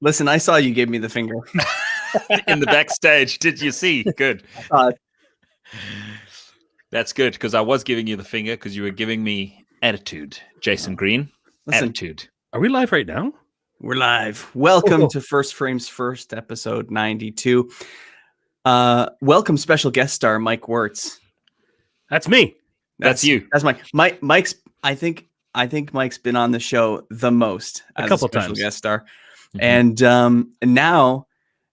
Listen, I saw you gave me the finger. In the backstage. Did you see? Good. That's good, because I was giving you the finger because you were giving me attitude, Jason Green. Listen, attitude. Are we live right now? We're live. Welcome to First Frames First, episode 92. Welcome, special guest star Mike Wirtz. That's me. That's you. That's Mike. Mike's. I think Mike's been on the show the most as a couple special times. guest star, and now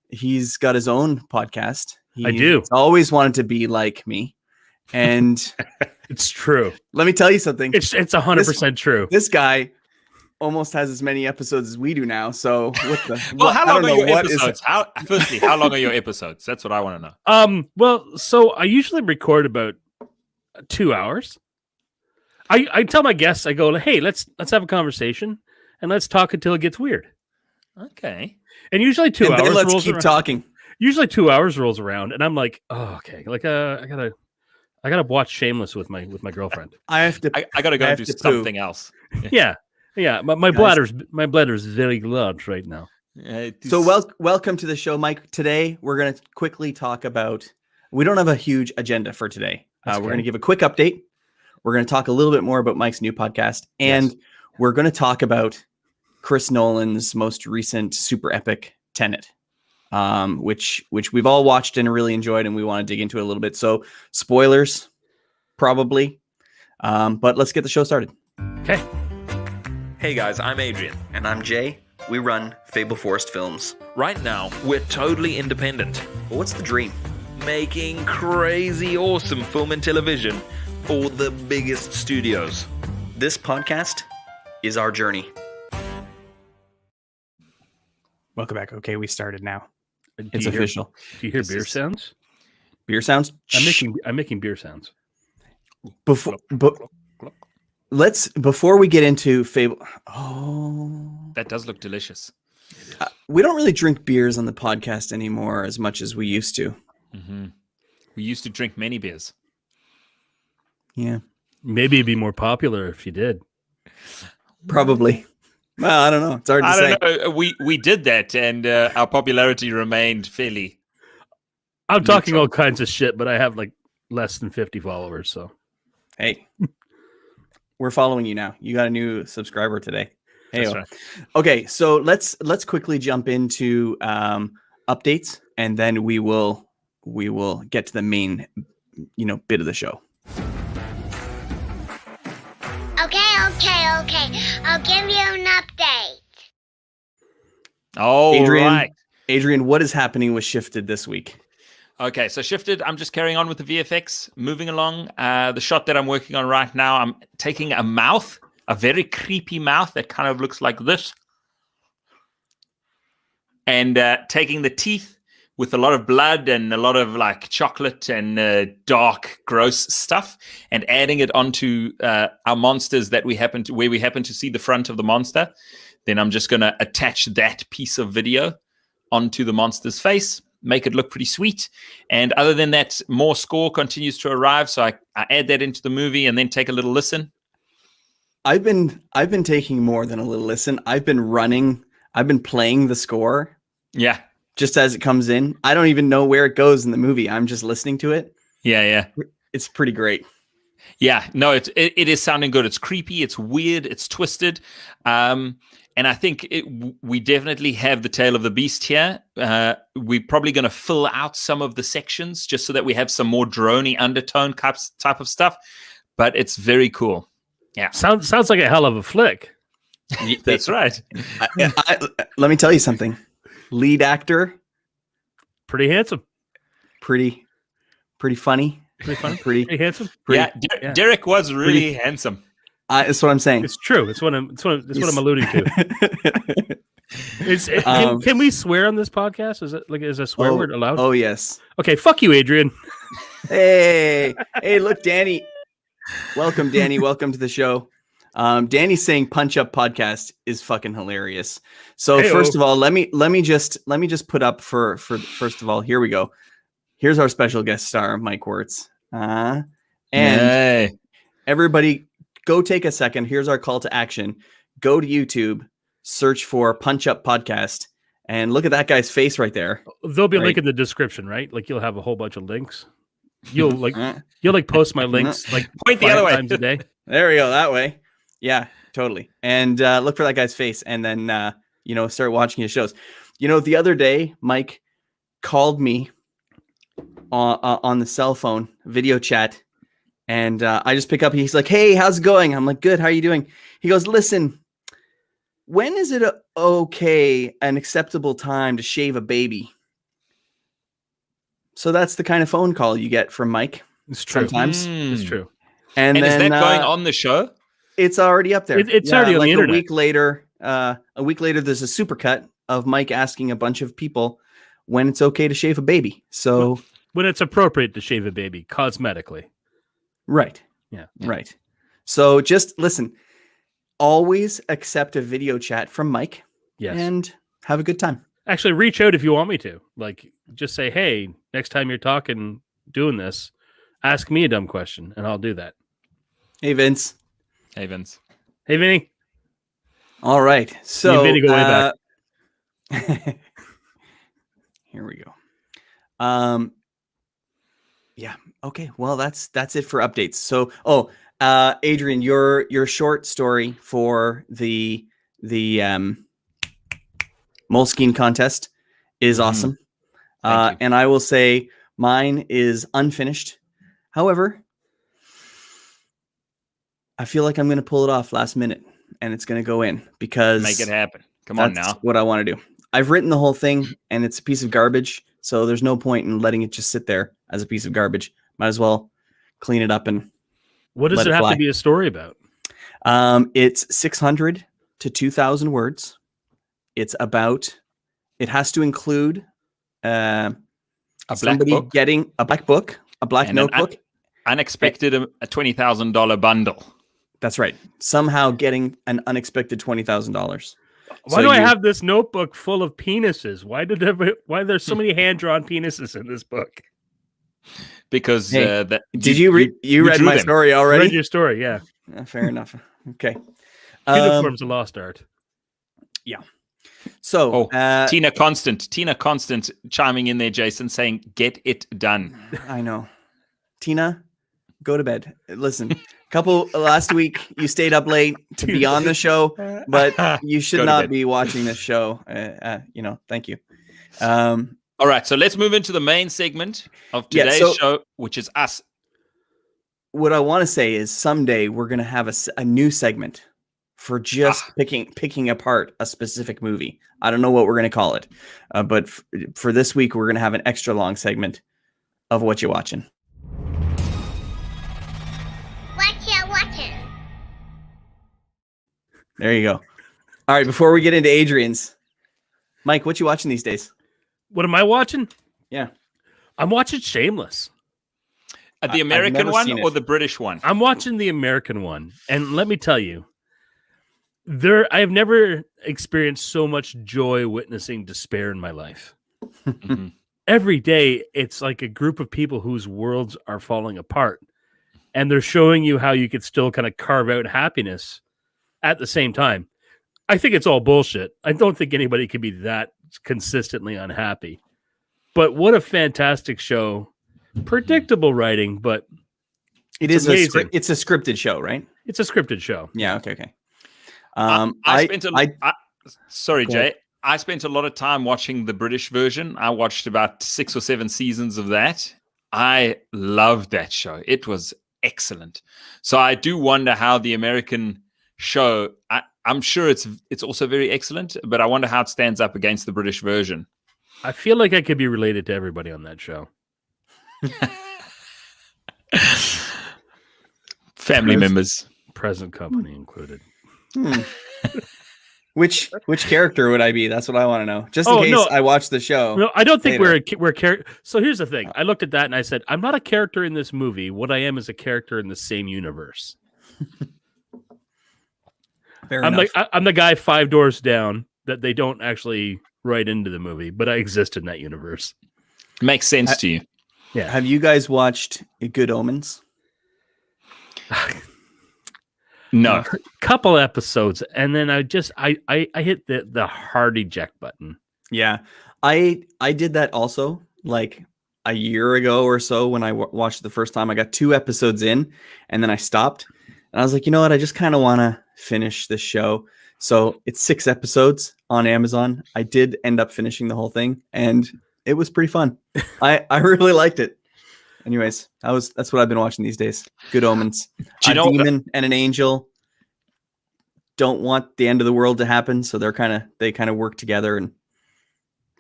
he's got his own podcast. He's always wanted to be like me, and it's true. Let me tell you something. It's 100% true. This guy almost has as many episodes as we do now. So what the? Well, how long are your episodes? Firstly, how long are your episodes? That's what I want to know. Well, so I usually record about 2 hours. I tell my guests, I go, hey, let's have a conversation and let's talk until it gets weird. Okay. And usually 2 hours. Let's keep talking. Usually 2 hours rolls around, and I'm like, oh, okay. Like, I gotta watch Shameless with my girlfriend. I gotta go and do something else. Yeah. My bladder's very large right now. So welcome to the show, Mike. Today we're gonna quickly talk about. We don't have a huge agenda for today. We're gonna give a quick update. We're gonna talk a little bit more about Mike's new podcast, and we're gonna talk about Chris Nolan's most recent super epic Tenet, which we've all watched and really enjoyed, and we want to dig into it a little bit. So spoilers, probably, but let's get the show started. Okay. Hey guys, I'm Adrian. And I'm Jay. We run Fable Forest Films. Right now, we're totally independent. But what's the dream? Making crazy awesome film and television for the biggest studios. This podcast is our journey. Welcome back. Okay, we started now. It's official. Do you hear beer sounds? Beer sounds? I'm making beer sounds. Before we get into Fable. That does look delicious. We don't really drink beers on the podcast anymore as much as we used to. Mm-hmm. We used to drink many beers. Yeah. Maybe it'd be more popular if you did. Probably. Well, I don't know. It's hard to say. I don't know. We did that, and our popularity remained fairly. I'm talking all kinds of shit, but I have like less than 50 followers. So, hey, we're following you now. You got a new subscriber today. Hey, that's right. Okay, so let's quickly jump into updates, and then we will get to the main, bit of the show. Okay. I'll give you an update. Oh, Adrian, what is happening with Shifted this week? Okay, so Shifted, I'm just carrying on with the VFX, moving along. The shot that I'm working on right now, I'm taking a mouth, a very creepy mouth that kind of looks like this, and taking the teeth with a lot of blood and a lot of like chocolate and dark, gross stuff, and adding it onto our monsters where we happen to see the front of the monster. Then I'm just going to attach that piece of video onto the monster's face, make it look pretty sweet. And other than that, more score continues to arrive. So I add that into the movie and then take a little listen. I've been taking more than a little listen. I've been playing the score. Yeah. Just as it comes in. I don't even know where it goes in the movie. I'm just listening to it. Yeah. It's pretty great. Yeah, no, it is sounding good. It's creepy. It's weird. It's twisted. And I think we definitely have the tail of the beast here. We're probably going to fill out some of the sections just so that we have some more droney undertone type of stuff. But it's very cool. Yeah. Sounds like a hell of a flick. That's right. Let me tell you something. Lead actor, pretty handsome, pretty funny, pretty handsome. Yeah, Derek was really handsome. That's what I'm saying. It's true. It's what I'm alluding to. Can we swear on this podcast? Is a swear word allowed? Oh yes. Okay, fuck you, Adrian. Hey, look, Danny. Welcome, Danny. Welcome to the show. Danny's saying "Punch Up Podcast" is fucking hilarious. So Hey-o. First of all, let me just put up for first of all. Here we go. Here's our special guest star, Mike Wirtz. And everybody, go take a second. Here's our call to action. Go to YouTube, search for "Punch Up Podcast," And look at that guy's face right there. There'll be a Right. link in the description, right? Like you'll have a whole bunch of links. You'll post my links like Point the 5 other way. times a day. There we go. That way. Yeah, totally. And look for that guy's face, and then start watching his shows. The other day, Mike called me on the cell phone video chat, and I just pick up. He's like, "Hey, how's it going?" I'm like, "Good. How are you doing?" He goes, "Listen, when is it an acceptable time to shave a baby?" So that's the kind of phone call you get from Mike. It's true. Sometimes. It's true. And And then, is that going on the show? It's already up there. It's already on like the internet. A week later, there's a supercut of Mike asking a bunch of people when it's okay to shave a baby. So When it's appropriate to shave a baby cosmetically. right. Yeah. Right. So just listen. Always accept a video chat from Mike Yes. and have a good time. Actually, reach out if you want me to. Like, just say, hey, next time you're doing this, ask me a dumb question, and I'll do that. Hey, Vince. Hey, Vince. Hey, Vinny. All right. So Vinny, go way back. Here we go. Yeah. Okay. Well, that's it for updates. So, Adrian, your short story for the Moleskine contest is awesome. Thank you. And I will say mine is unfinished. However, I feel like I'm going to pull it off last minute, and it's going to go in because Make it happen. Come on that's now. what I want to do. I've written the whole thing, and it's a piece of garbage, so there's no point in letting it just sit there as a piece of garbage. Might as well clean it up and What does Let it it have fly. to be a story about? It's 600 to 2,000 words. It has to include A black somebody book getting a black book, a black and an notebook. unexpected a $20,000 bundle. That's right. Somehow getting an unexpected $20,000. Why do I have this notebook full of penises? Why are there so many hand-drawn penises in this book? Because Hey, that Did you read? You read drew my them. story I already? read your story, yeah. Fair enough. Okay. Uniform's a lost art. So, Tina Constant chiming in there, Jason, saying, "Get it done." I know. Tina, go to bed. Listen, last week you stayed up late to be on the show, but you should Go to not bed. be watching this show. Thank you. All right, so let's move into the main segment of Yeah, today's so- show, which is us. What I want to say is someday we're going to have a new segment for just picking apart a specific movie. I don't know what we're going to call it, but for this week, we're going to have an extra long segment of What You Watching. Whatcha, watchin'. There you go. All right, before we get into Adrian's, Mike, what you watching these days? What am I watching? Yeah. I'm watching Shameless. The American never one seen or it. the British one? I'm watching the American one. And let me tell you, I have never experienced so much joy witnessing despair in my life. Mhm. Every day, it's like a group of people whose worlds are falling apart. And they're showing you how you could still kind of carve out happiness at the same time. I think it's all bullshit. I don't think anybody can be that consistently unhappy. But what a fantastic show. Predictable writing, but It's amazing. it's a scripted show, right? it's a scripted show. Yeah. Okay. Sorry, Go Jay. ahead. I spent a lot of time watching the British version. I watched about 6 or 7 seasons of that. I loved that show. It was excellent. So I do wonder how the American show. I'm sure it's also very excellent, but I wonder how it stands up against the British version. I feel like I could be related to everybody on that show. Family members. Present company included. Which character would I be? That's what I want to know. Just in Oh, case no. I watch the show. No, I don't think later. we're character. So here's the thing. I looked at that and I said, I'm not a character in this movie. What I am is a character in the same universe. Fair I'm enough. I'm the guy 5 doors down that they don't actually write into the movie, but I exist in that universe. Makes sense to you. Yeah. Have you guys watched Good Omens? No. Couple episodes, and then I hit the hard eject button. Yeah, I did that also like a year ago or so when I watched it the first time. I got 2 episodes in and then I stopped and I was like, you know what? I just kind of want to finish this show. So it's 6 episodes on Amazon. I did end up finishing the whole thing and it was pretty fun. I really liked it. Anyways, that's what I've been watching these days. Good Omens. Do you know demon and an angel don't want the end of the world to happen, so they kind of work together and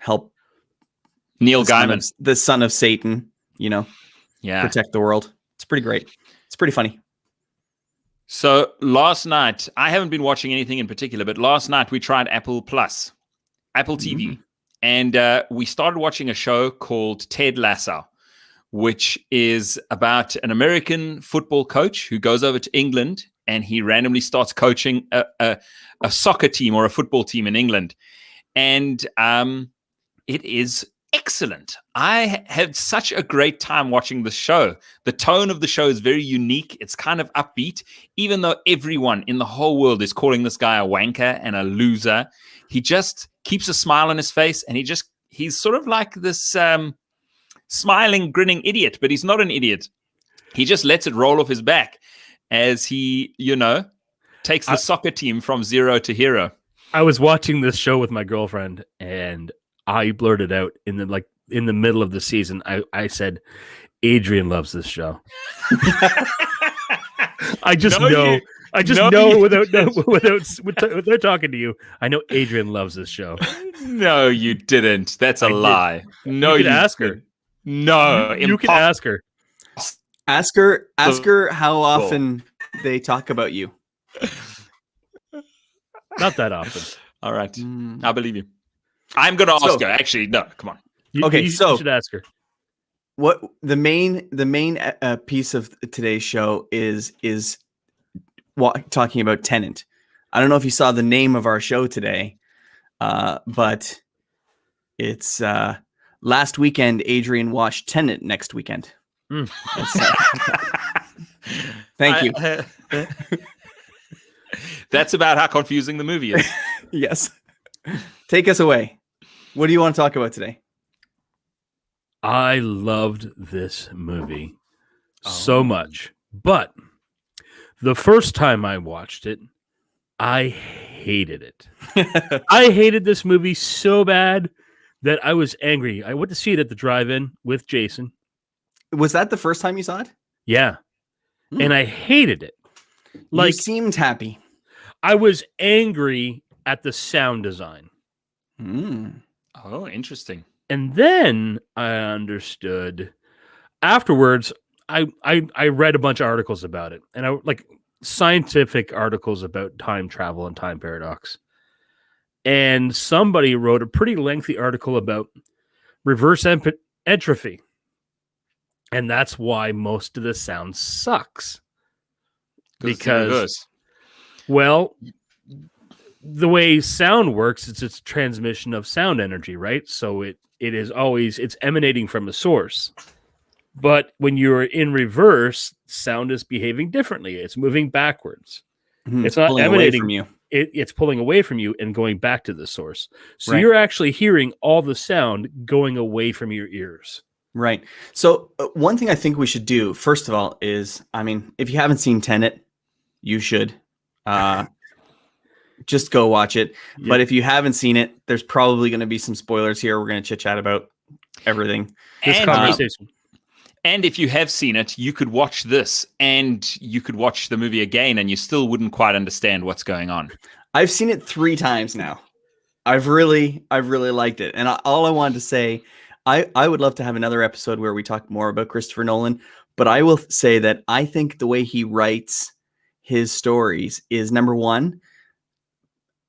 help Neil Gaiman, the son of Satan, yeah, protect the world. It's pretty great. It's pretty funny. So last night, I haven't been watching anything in particular, but last night we tried Apple TV, and we started watching a show called Ted Lasso, which is about an American football coach who goes over to England and he randomly starts coaching a soccer team or a football team in England. And it is excellent. I had such a great time watching the show. The tone of the show is very unique. It's kind of upbeat, even though everyone in the whole world is calling this guy a wanker and a loser. He just keeps a smile on his face, and he's sort of like this smiling, grinning idiot, but he's not an idiot. He just lets it roll off his back as he, takes the soccer team from zero to hero. I was watching this show with my girlfriend, and I blurted out in the middle of the season. I said, "Adrian loves this show." I just know. Without talking to you, I know Adrian loves this show. No, you didn't. That's a lie. No, you can ask her. No, you can ask her. Ask her how often they talk about you. Not that often. All right, I believe you. I'm going to ask her. Actually, no, come on. You should ask her. What the main piece of today's show is talking about TENET. I don't know if you saw the name of our show today, but it's last weekend. Adrian watched TENET next weekend. Thank you. That's about how confusing the movie is. Yes. Take us away. What do you want to talk about today? I loved this movie so much, but the first time I watched it, I hated it. I hated this movie so bad that I was angry. I went to see it at the drive-in with Jason. Was that the first time you saw it? Yeah. And I hated it. You seemed happy. I was angry at the sound design. Oh, interesting. And then I understood afterwards. I read a bunch of articles about it, and I like scientific articles about time travel and time paradox. And somebody wrote a pretty lengthy article about reverse entropy. And that's why most of the sound sucks. Because, well, the way sound works, it's a transmission of sound energy, right? So it's emanating from a source. But when you're in reverse, sound is behaving differently. It's moving backwards. It's not emanating from you. It's pulling away from you and going back to the source. So you're actually hearing all the sound going away from your ears. Right. So one thing I think we should do, first of all, is, if you haven't seen TENET, you should just go watch it. Yep. But if you haven't seen it, there's probably going to be some spoilers here. We're going to chit chat about everything. This conversation. And if you have seen it, you could watch this and you could watch the movie again and you still wouldn't quite understand what's going on. I've seen it 3 times now. I've really liked it. And all I wanted to say, I would love to have another episode where we talk more about Christopher Nolan, but I will say that I think the way he writes his stories is, number one,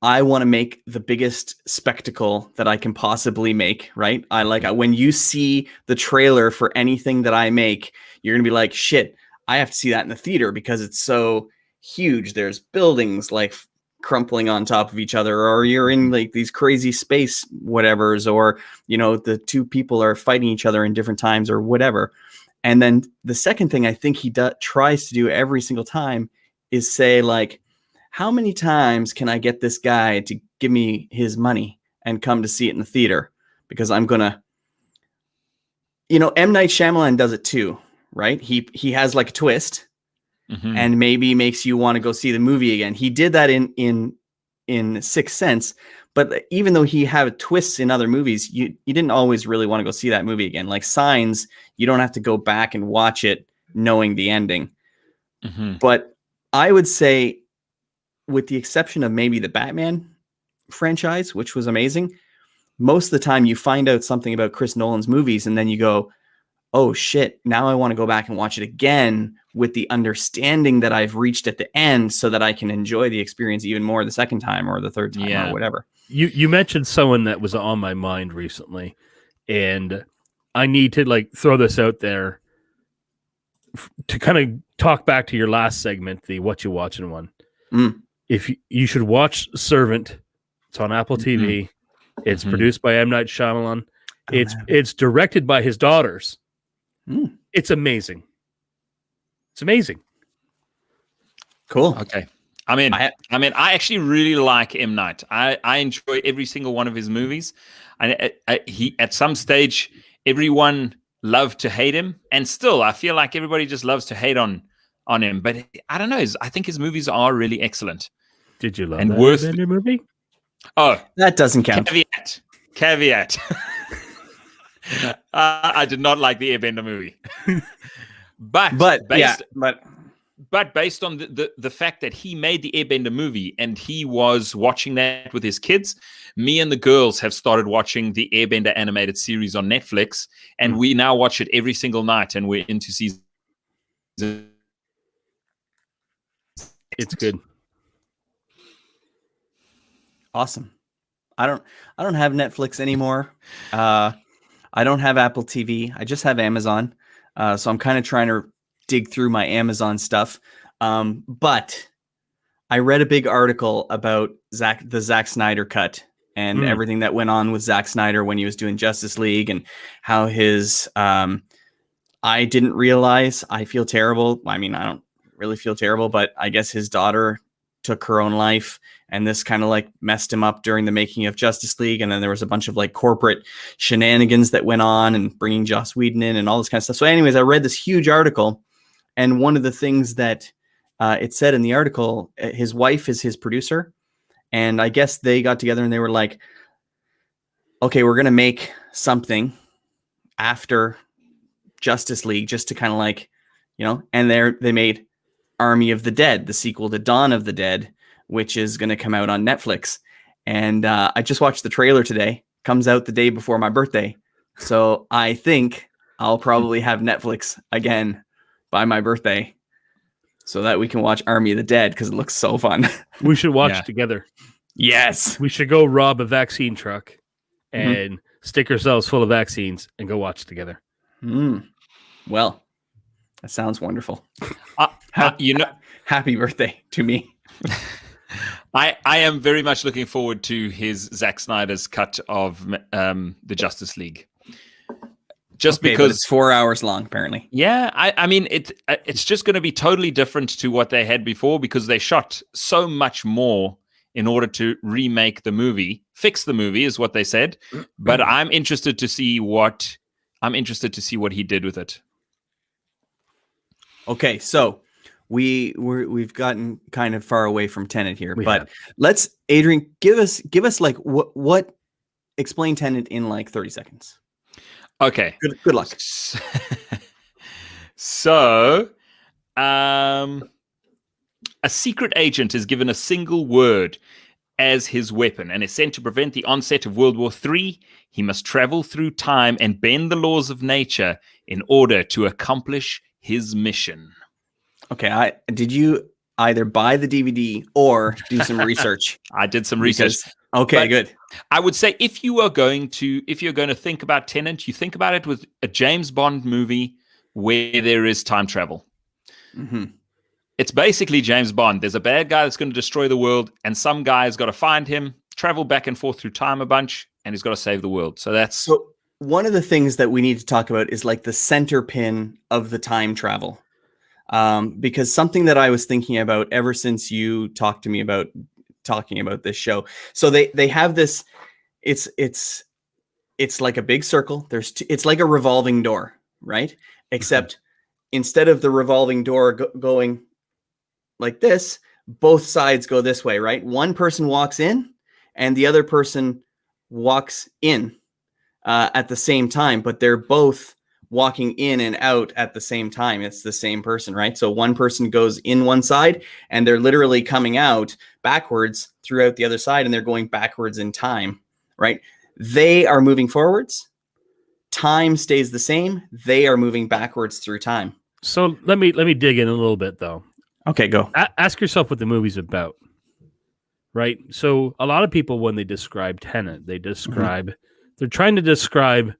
I want to make the biggest spectacle that I can possibly make, right? When you see the trailer for anything that I make, you're going to be like, shit, I have to see that in the theater because it's so huge. There's buildings like crumpling on top of each other, or you're in like these crazy space whatevers, or, the 2 people are fighting each other in different times or whatever. And then the second thing I think he tries to do every single time is say, like, how many times can I get this guy to give me his money? and come to see it in the theater because I'm gonna, M. Night Shyamalan does it too, right? He has like a twist and maybe makes you want to go see the movie again. He did that in Sixth Sense, but even though he had twists in other movies, you didn't always really want to go see that movie again. Like Signs, you don't have to go back and watch it knowing the ending. But I would say, with the exception of maybe the Batman franchise, which was amazing, most of the time you find out something about Chris Nolan's movies and then you go, oh shit, now I want to go back and watch it again with the understanding that I've reached at the end so that I can enjoy the experience even more the second time or the third time or whatever. You mentioned someone that was on my mind recently, and I need to like throw this out there to kind of talk back to your last segment, the What You Watching one. If you should watch Servant, it's on Apple TV. It's produced by M. Night Shyamalan. It's directed by his daughters. It's amazing. It's amazing. Cool. Okay. I mean, I actually really like M. Night. I enjoy every single one of his movies. He at some stage, everyone loved to hate him, and still, I feel like everybody just loves to hate on him. But I don't know. I think his movies are really excellent. Did you love and that Airbender movie? Oh, that doesn't count. Caveat. I did not like the Airbender movie, but based on the fact that he made the Airbender movie and he was watching that with his kids, me and the girls have started watching the Airbender animated series on Netflix, and we now watch it every single night, and we're into season. It's good. Awesome. I don't have Netflix anymore. I don't have Apple TV. I just have Amazon. So I'm kind of trying to dig through my Amazon stuff. But I read a big article about the Zack Snyder cut and everything that went on with Zack Snyder when he was doing Justice League, and how his I didn't realize, I feel terrible. I mean, I don't really feel terrible, but I guess his daughter took her own life, and this kind of like messed him up during the making of Justice League. And then there was a bunch of like corporate shenanigans that went on, and bringing Joss Whedon in and all this kind of stuff. So anyways, I read this huge article, and one of the things that it said in the article, his wife is his producer. And I guess they got together and they were like, okay, we're going to make something after Justice League, just to kind of like, and they made Army of the Dead, the sequel to Dawn of the Dead, which is going to come out on Netflix. And I just watched the trailer today. Comes out the day before my birthday. So I think I'll probably have Netflix again by my birthday so that we can watch Army of the Dead, because it looks so fun. We should watch it together. Yes. We should go rob a vaccine truck and stick ourselves full of vaccines and go watch together. Well, that sounds wonderful. Happy birthday to me. I am very much looking forward to his Zack Snyder's cut of the Justice League. Just because it's 4 hours long, apparently. Yeah, I mean, it's just going to be totally different to what they had before, because they shot so much more in order to remake the movie. Fix the movie is what they said. But I'm interested to see what he did with it. Okay, so we've gotten kind of far away from Tenet here, but let's, Adrian, give us like what explain Tenet in like 30 seconds. Okay. Good luck. So, a secret agent is given a single word as his weapon and is sent to prevent the onset of World War III. He must travel through time and bend the laws of nature in order to accomplish his mission. Okay, did you either buy the DVD or do some research? I did some research. Okay, good. I would say if you're going to think about Tenet, you think about it with a James Bond movie where there is time travel. It's basically James Bond. There's a bad guy that's going to destroy the world, and some guy has got to find him, travel back and forth through time a bunch, and he's got to save the world. So one of the things that we need to talk about is like the center pin of the time travel. Because something that I was thinking about ever since you talked to me about talking about this show. So they have this, it's like a big circle. It's like a revolving door, right? Except instead of the revolving door going like this, both sides go this way, right? One person walks in and the other person walks in at the same time, but they're both walking in and out at the same time. It's the same person, right? So one person goes in one side and they're literally coming out backwards throughout the other side, and they're going backwards in time, right? They are moving forwards. Time stays the same. They are moving backwards through time. So let me dig in a little bit though. Okay, go. Ask yourself what the movie's about, right? So a lot of people, when they describe Tenet, they're trying to describe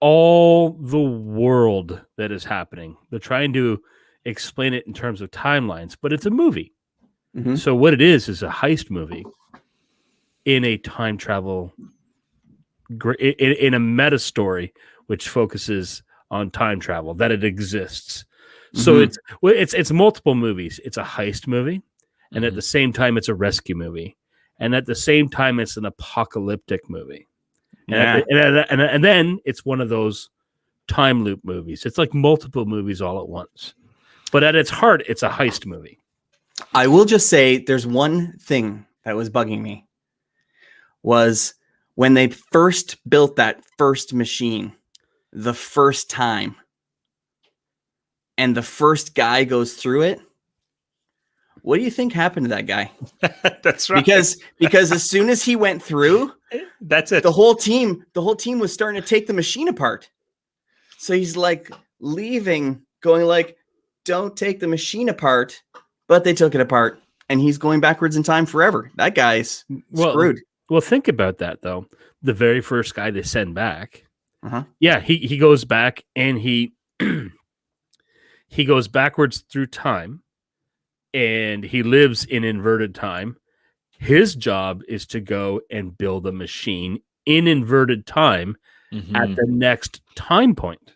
all the world that is happening. They're trying to explain it in terms of timelines, but it's a movie. Mm-hmm. So what it is a heist movie in a time travel, in a meta story, which focuses on time travel, that it exists. So it's multiple movies. It's a heist movie, and at the same time, it's a rescue movie, and at the same time, it's an apocalyptic movie. And then it's one of those time loop movies. It's like multiple movies all at once. But at its heart, it's a heist movie. I will just say there's one thing that was bugging me, was when they first built that first machine, the first time, and the first guy goes through it. What do you think happened to that guy? That's right. Because as soon as he went through, that's it. The whole team was starting to take the machine apart. So he's like leaving, going like, don't take the machine apart, but they took it apart, and he's going backwards in time forever. That guy's screwed. Well, think about that though. The very first guy they send back, he goes back and he he goes backwards through time, and he lives in inverted time. His job is to go and build a machine in inverted time at the next time point.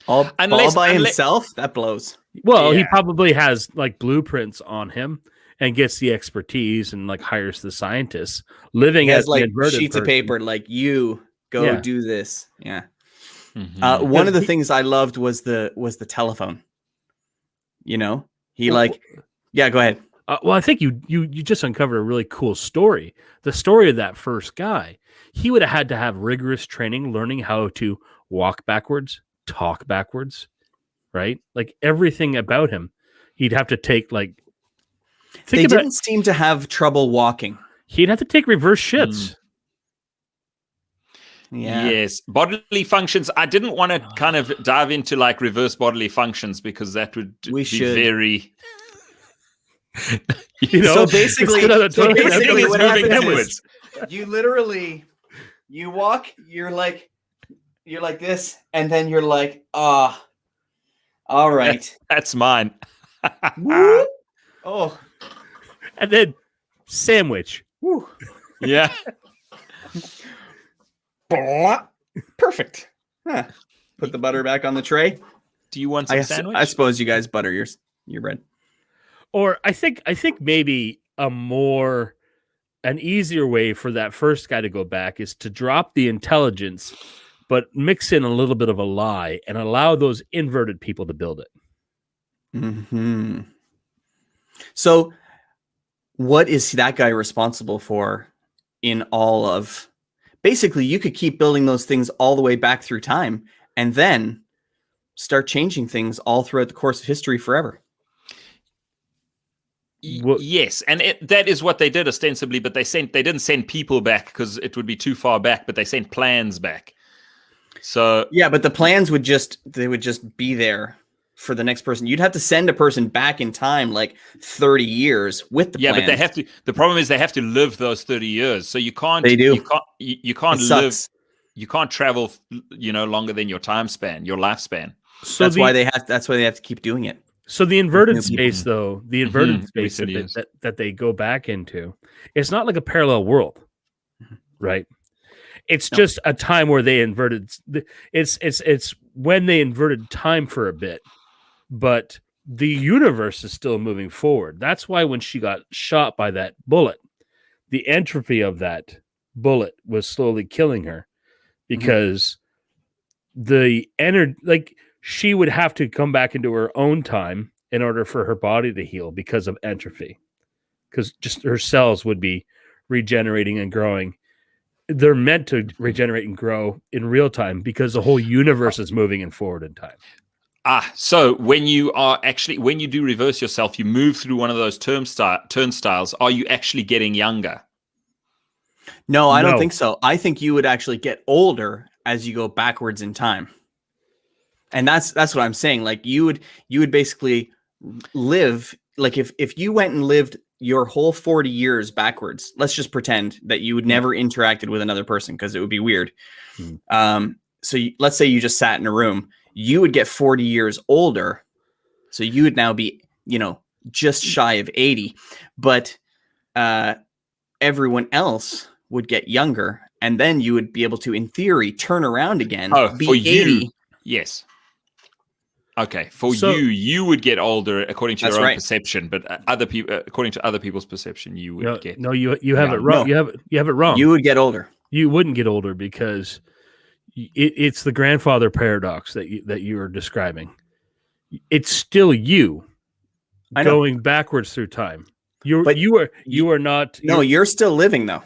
All by himself? That blows. Well, he probably has like blueprints on him and gets the expertise and like hires the scientists living as like sheets of paper, like, you go do this. Yeah. One of the things I loved was the telephone. You know, go ahead. Well, I think you just uncovered a really cool story. The story of that first guy. He would have had to have rigorous training, learning how to walk backwards, talk backwards, right? Like everything about him, he'd have to take like. They didn't seem to have trouble walking. He'd have to take reverse shits. Yeah. Yes, bodily functions. I didn't want to kind of dive into like reverse bodily functions because that would be very. So basically what moving happens is you literally walk. You're like this, and then you're like, all right, that's mine. Oh, and then sandwich. Woo. Yeah. Perfect. Huh. Put the butter back on the tray. Do you want some sandwich? I suppose you guys butter your bread. Or I think maybe an easier way for that first guy to go back is to drop the intelligence, but mix in a little bit of a lie and allow those inverted people to build it. Mm-hmm. So what is that guy responsible for in all of... Basically, you could keep building those things all the way back through time and then start changing things all throughout the course of history forever. Yes, and that is what they did ostensibly, but they didn't send people back because it would be too far back, but they sent plans back. So yeah, but the plans would just be there for the next person. You'd have to send a person back in time like 30 years with the plans. But they have to. The problem is they have to live those 30 years. So you can't. They do. You can't live. You can't travel. Longer than your time span, your lifespan. So that's why they have to keep doing it. So the inverted space, though, space that they go back into, it's not like a parallel world, right? It's just a time where they inverted. It's when they inverted time for a bit, but the universe is still moving forward. That's why when she got shot by that bullet, the entropy of that bullet was slowly killing her because she would have to come back into her own time in order for her body to heal because of entropy, because just her cells would be regenerating and growing. They're meant to regenerate and grow in real time because the whole universe is moving and forward in time. So when you do reverse yourself, you move through one of those turnstiles. Are you actually getting younger? No, I don't No. think so. I think you would actually get older as you go backwards in time. And that's what I'm saying. Like you would basically live, like if you went and lived your whole 40 years backwards, let's just pretend that you would never interacted with another person because it would be weird. So let's say you just sat in a room, you would get 40 years older. So you would now be, just shy of 80, but everyone else would get younger. And then you would be able to, in theory, turn around again. Be for 80. you. Yes. Okay. You would get older according to your own perception, but other people, according to other people's perception, you would get. No, you have it wrong. No. You have it wrong. You would get older. You wouldn't get older because it's the grandfather paradox that you are describing. It's still you going backwards through time. You are not. No, you're still living though.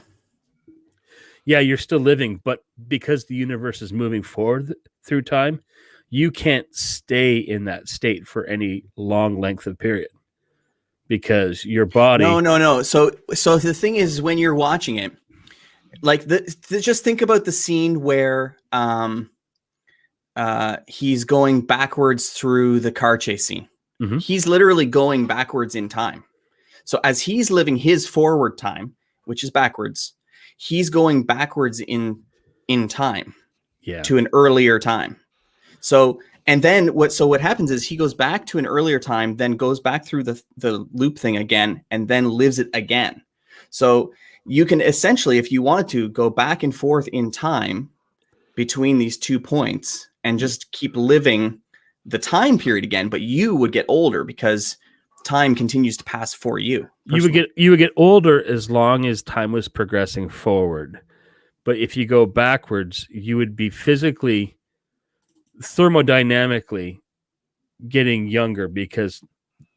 Yeah, you're still living, but because the universe is moving forward through time, you can't stay in that state for any long length of period because your body. No. So the thing is, when you're watching it, like just think about the scene where he's going backwards through the car chase scene. Mm-hmm. He's literally going backwards in time. So as he's living his forward time, which is backwards, he's going backwards in time to an earlier time. So, and then what happens is he goes back to an earlier time, then goes back through the loop thing again, and then lives it again. So you can essentially, if you wanted to, go back and forth in time between these 2 points and just keep living the time period again, but you would get older because time continues to pass for you. Personally. You would get older as long as time was progressing forward. But if you go backwards, you would be physically, thermodynamically getting younger because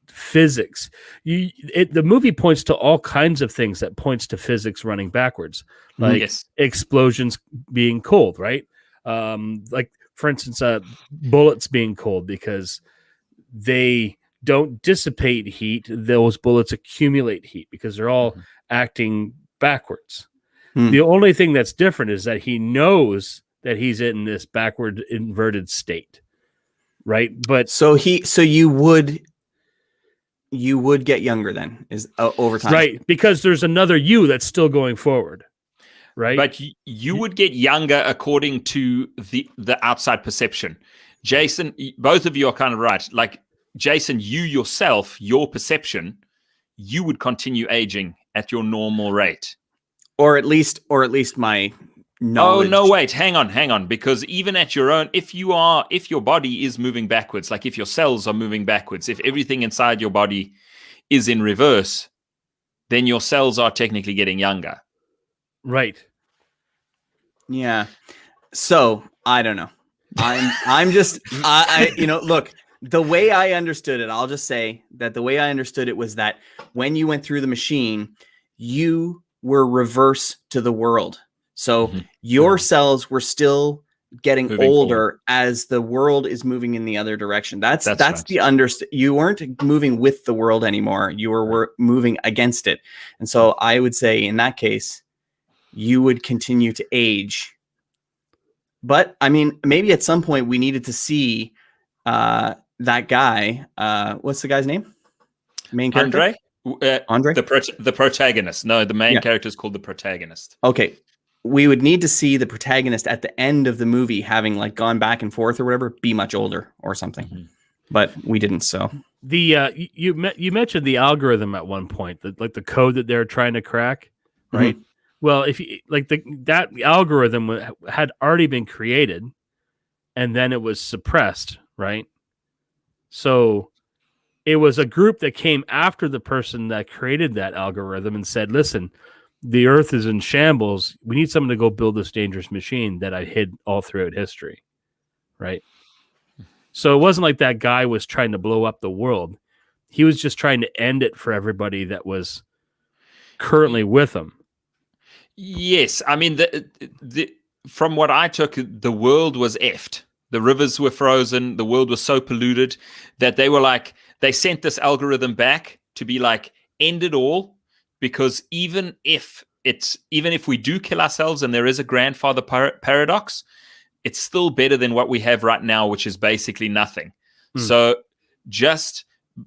physics. The movie points to all kinds of things that points to physics running backwards, like explosions being cold, right? Like for instance, bullets being cold because they don't dissipate heat. Those bullets accumulate heat because they're all acting backwards. The only thing that's different is that he knows that he's in this backward inverted state, right? But so you would get younger then is over time, right? Because there's another you that's still going forward, right? But you would get younger according to the outside perception. Jason, both of you are kind of right. Like Jason, you yourself, your perception, you would continue aging at your normal rate, or at least my knowledge. Oh no, wait, hang on, because even at your own, if your body is moving backwards, like if your cells are moving backwards, if everything inside your body is in reverse, then your cells are technically getting younger. Right. Yeah. So I don't know. I'm just look, the way I understood it, I'll just say that the way I understood it was that when you went through the machine, you were reverse to the world. So your cells were still getting moving older forward as the world is moving in the other direction. That's right. You weren't moving with the world anymore. You were moving against it. And so I would say in that case, you would continue to age. But I mean, maybe at some point we needed to see that guy. What's the guy's name? Main character? Andre? The protagonist. No, the main character is called the protagonist. Okay. We would need to see the protagonist at the end of the movie having like gone back and forth or whatever, be much older or something. But we didn't. So you mentioned the algorithm at one point, like the code that they're trying to crack, right? Well, if you like that algorithm had already been created, and then it was suppressed, right? So it was a group that came after the person that created that algorithm and said, "Listen, the Earth is in shambles. We need someone to go build this dangerous machine that I hid all throughout history, right? So it wasn't like that guy was trying to blow up the world. He was just trying to end it for everybody that was currently with him. Yes, I mean, from what I took, the world was effed. The rivers were frozen. The world was so polluted that they were like, they sent this algorithm back to be like, end it all, because even if we do kill ourselves and there is a grandfather paradox, it's still better than what we have right now, which is basically nothing. So just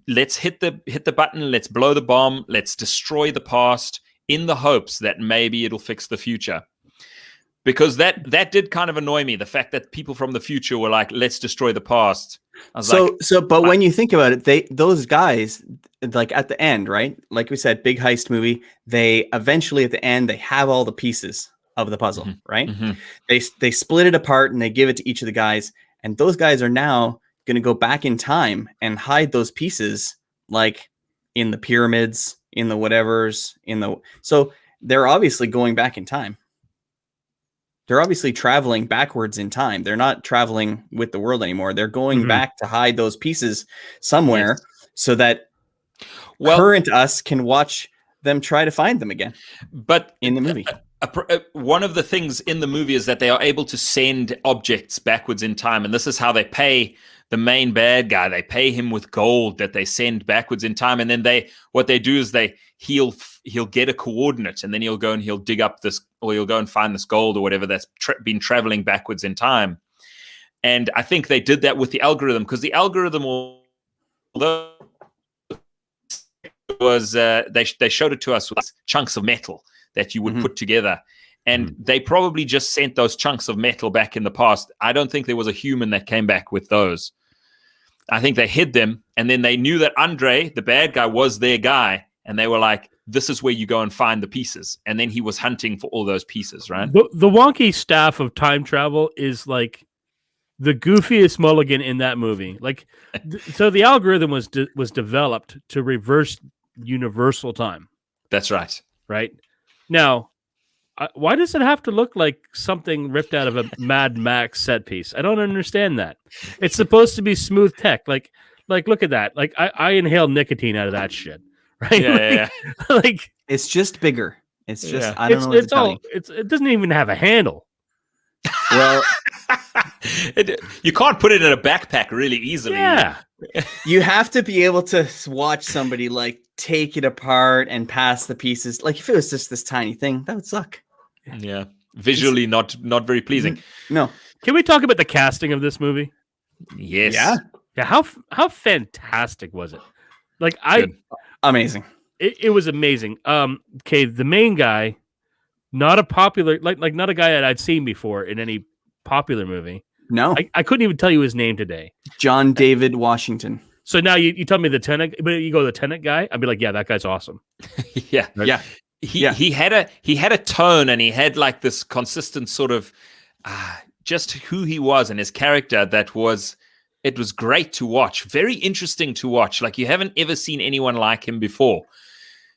let's hit the button, let's blow the bomb, let's destroy the past in the hopes that maybe it'll fix the future. Because that did kind of annoy me, the fact that people from the future were like, let's destroy the past. But when you think about it, those guys, like at the end, right? Like we said, big heist movie, they eventually at the end, they have all the pieces of the puzzle, right? They split it apart and they give it to each of the guys. And those guys are now going to go back in time and hide those pieces, like in the pyramids, in the whatevers, so they're obviously going back in time. They're obviously traveling backwards in time. They're not traveling with the world anymore. They're going back to hide those pieces somewhere so that current us can watch them try to find them again. But in the movie, one of the things in the movie is that they are able to send objects backwards in time. And this is how they pay the main bad guy. They pay him with gold that they send backwards in time. And then what they do is he'll get a coordinate, and then he'll go and he'll dig up this, or he'll go and find this gold or whatever that's been traveling backwards in time. And I think they did that with the algorithm, because the algorithm, although was they showed it to us with chunks of metal that you would put together, and they probably just sent those chunks of metal back in the past. I don't think there was a human that came back with those. I think they hid them, and then they knew that Andre, the bad guy, was their guy. And they were like, this is where you go and find the pieces. And then he was hunting for all those pieces, right? The wonky staff of time travel is like the goofiest mulligan in that movie. Like, so the algorithm was developed to reverse universal time. That's right. Right? Now, why does it have to look like something ripped out of a Mad Max set piece? I don't understand that. It's supposed to be smooth tech. Like look at that. Like, I inhaled nicotine out of that shit. Right? Yeah. Like it's just bigger. It's just I don't know what to tell you. It doesn't even have a handle. Well, you can't put it in a backpack really easily. Yeah. You have to be able to watch somebody like take it apart and pass the pieces. Like if it was just this tiny thing, that would suck. Yeah. Visually not very pleasing. No. Can we talk about the casting of this movie? Yes. Yeah. How fantastic was it? Like amazing. It was amazing. Okay, the main guy, not a popular, like not a guy that I'd seen before in any popular movie. No, I couldn't even tell you his name today. John David Washington. So now you tell me the TENET, but you go the TENET guy. I'd be like, yeah, that guy's awesome. Yeah, right? Yeah. He had a tone, and he had like this consistent sort of just who he was and his character it was great to watch. Very interesting to watch. Like you haven't ever seen anyone like him before.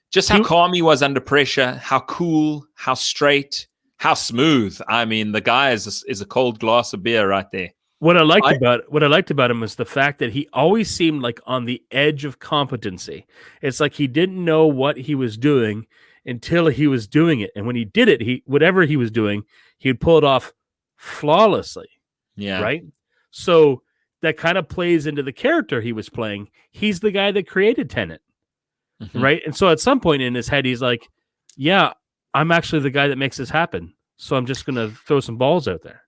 Just how calm he was under pressure, how cool, how straight, how smooth. I mean, the guy is a cold glass of beer right there. What I liked about him was the fact that he always seemed like on the edge of competency. It's like he didn't know what he was doing until he was doing it. And when he did it, whatever he was doing, he would pull it off flawlessly. Yeah. Right? So that kind of plays into the character he was playing. He's the guy that created TENET, right? And so at some point in his head, he's like, yeah, I'm actually the guy that makes this happen. So I'm just going to throw some balls out there.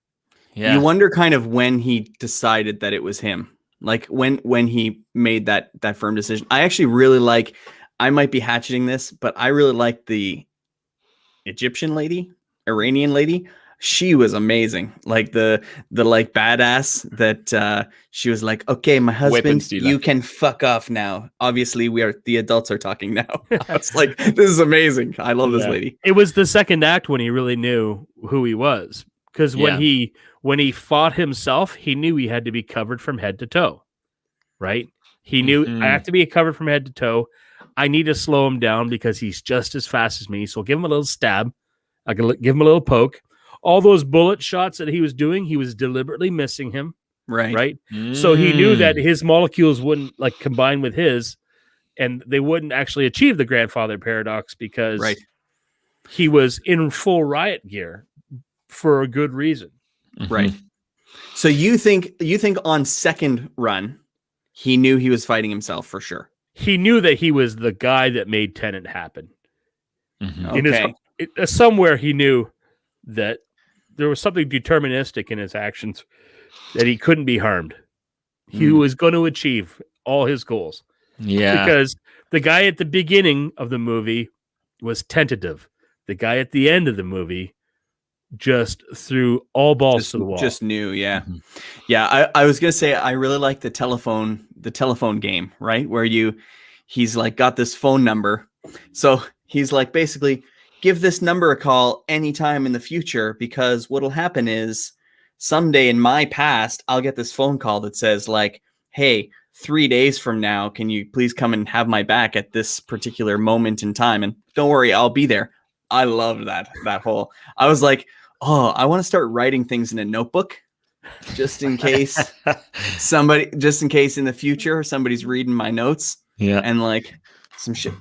Yeah. You wonder kind of when he decided that it was him, like when he made that firm decision. I actually really I might be hatcheting this, but I really like the Egyptian lady, Iranian lady. She was amazing. Like the like badass that she was like, okay, my husband, you can fuck off now. Obviously the adults are talking now. I was like, this is amazing. I love this lady. It was the second act when he really knew who he was. Because when he fought himself, he knew he had to be covered from head to toe. Right? He knew I have to be covered from head to toe. I need to slow him down because he's just as fast as me. So I'll give him a little stab. I can give him a little poke. All those bullet shots that he was doing, he was deliberately missing him. Right. So he knew that his molecules wouldn't like combine with his, and they wouldn't actually achieve the grandfather paradox because he was in full riot gear for a good reason. Right. So you think on second run, he knew he was fighting himself for sure. He knew that he was the guy that made Tenet happen. Okay. Somewhere he knew that there was something deterministic in his actions, that he couldn't be harmed. He was going to achieve all his goals. Yeah. Because the guy at the beginning of the movie was tentative. The guy at the end of the movie just threw all balls to the wall. Just knew, yeah. Yeah, I was gonna say I really like the telephone game, right? Where he's like got this phone number. So he's like, basically, give this number a call anytime in the future, because what'll happen is someday in my past, I'll get this phone call that says like, hey, 3 days from now, can you please come and have my back at this particular moment in time? And don't worry, I'll be there. I loved that whole, I was like, oh, I want to start writing things in a notebook just in case in the future, somebody's reading my notes and like some shit.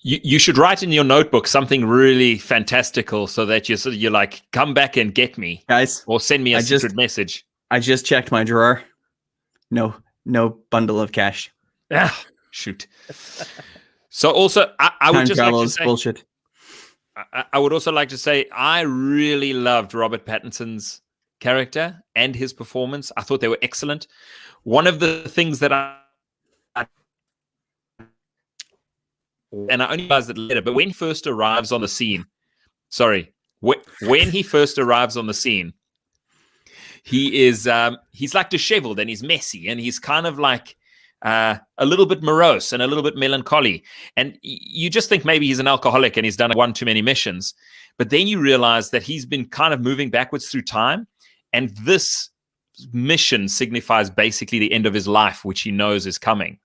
You should write in your notebook something really fantastical so that you're like, come back and get me, guys, or send me a secret message. I just checked my drawer. No bundle of cash. Ah, shoot. So also, I would just like to say, bullshit. I would also like to say I really loved Robert Pattinson's character and his performance. I thought they were excellent. One of the things that and I only realized it later, but when he first arrives on the scene, when he first arrives on the scene, he is he's like disheveled and he's messy and he's kind of like a little bit morose and a little bit melancholy. And you just think maybe he's an alcoholic and he's done one too many missions. But then you realize that he's been kind of moving backwards through time. And this mission signifies basically the end of his life, which he knows is coming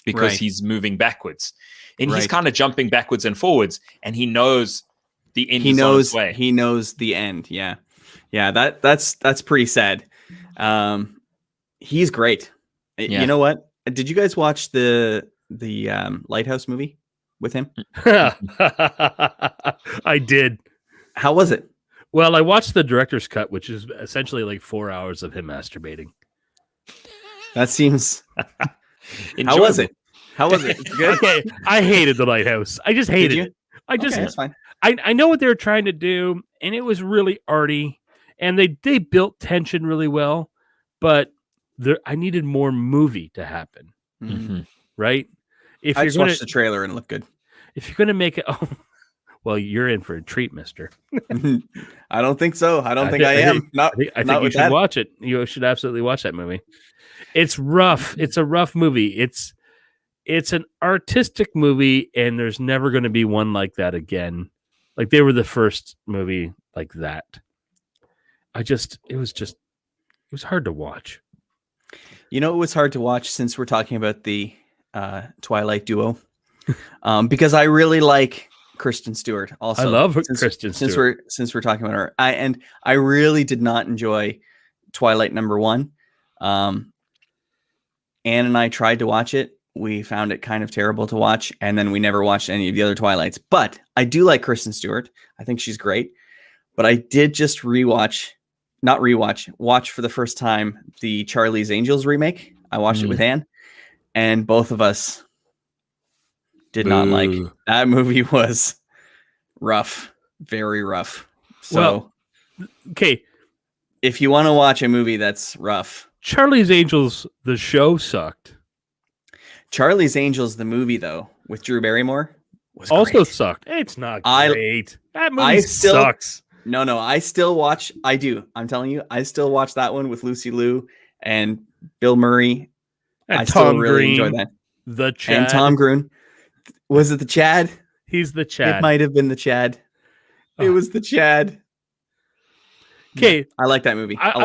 because he's moving backwards. And he's kind of jumping backwards and forwards. And he knows the end is on its way. He knows the end. Yeah. Yeah, that's pretty sad. He's great. Yeah. You know what? Did you guys watch the Lighthouse movie with him? I did. How was it? Well, I watched the director's cut, which is essentially like 4 hours of him masturbating. That seems. How was it? How was it? Good. Okay, I hated the Lighthouse. I just hated it. That's fine. I know what they were trying to do, and it was really arty, and they built tension really well, but I needed more movie to happen. Mm-hmm. Right? If I just watched the trailer and it looked good. If you're going to make it, well, you're in for a treat, mister. I don't think so. I don't think I am. I think you should watch it. You should absolutely watch that movie. It's rough. It's a rough movie. It's an artistic movie, and there's never going to be one like that again. Like they were the first movie like that. It was hard to watch. You know, it was hard to watch since we're talking about the Twilight duo, because I really like Kristen Stewart. Also, I love Kristen Stewart. Since we're talking about her, I really did not enjoy Twilight #1. Anne and I tried to watch it. We found it kind of terrible to watch, and then we never watched any of the other Twilights. But I do like Kristen Stewart. I think she's great. But I did just watch for the first time the Charlie's Angels remake. I watched it with Anne, and both of us did not like that movie. Was rough, very rough. So, okay, if you want to watch a movie that's rough, Charlie's Angels, the show sucked. Charlie's Angels, the movie though, with Drew Barrymore, was also great. Sucked. It's not great. That movie sucks. No, I still watch. I do. I'm telling you, I still watch that one with Lucy Liu and Bill Murray. And I Tom still really Green, enjoy that. The Chad. And Tom Green. Was it the Chad? He's the Chad. It might have been the Chad. It was the Chad. Okay, yeah, I like that movie. I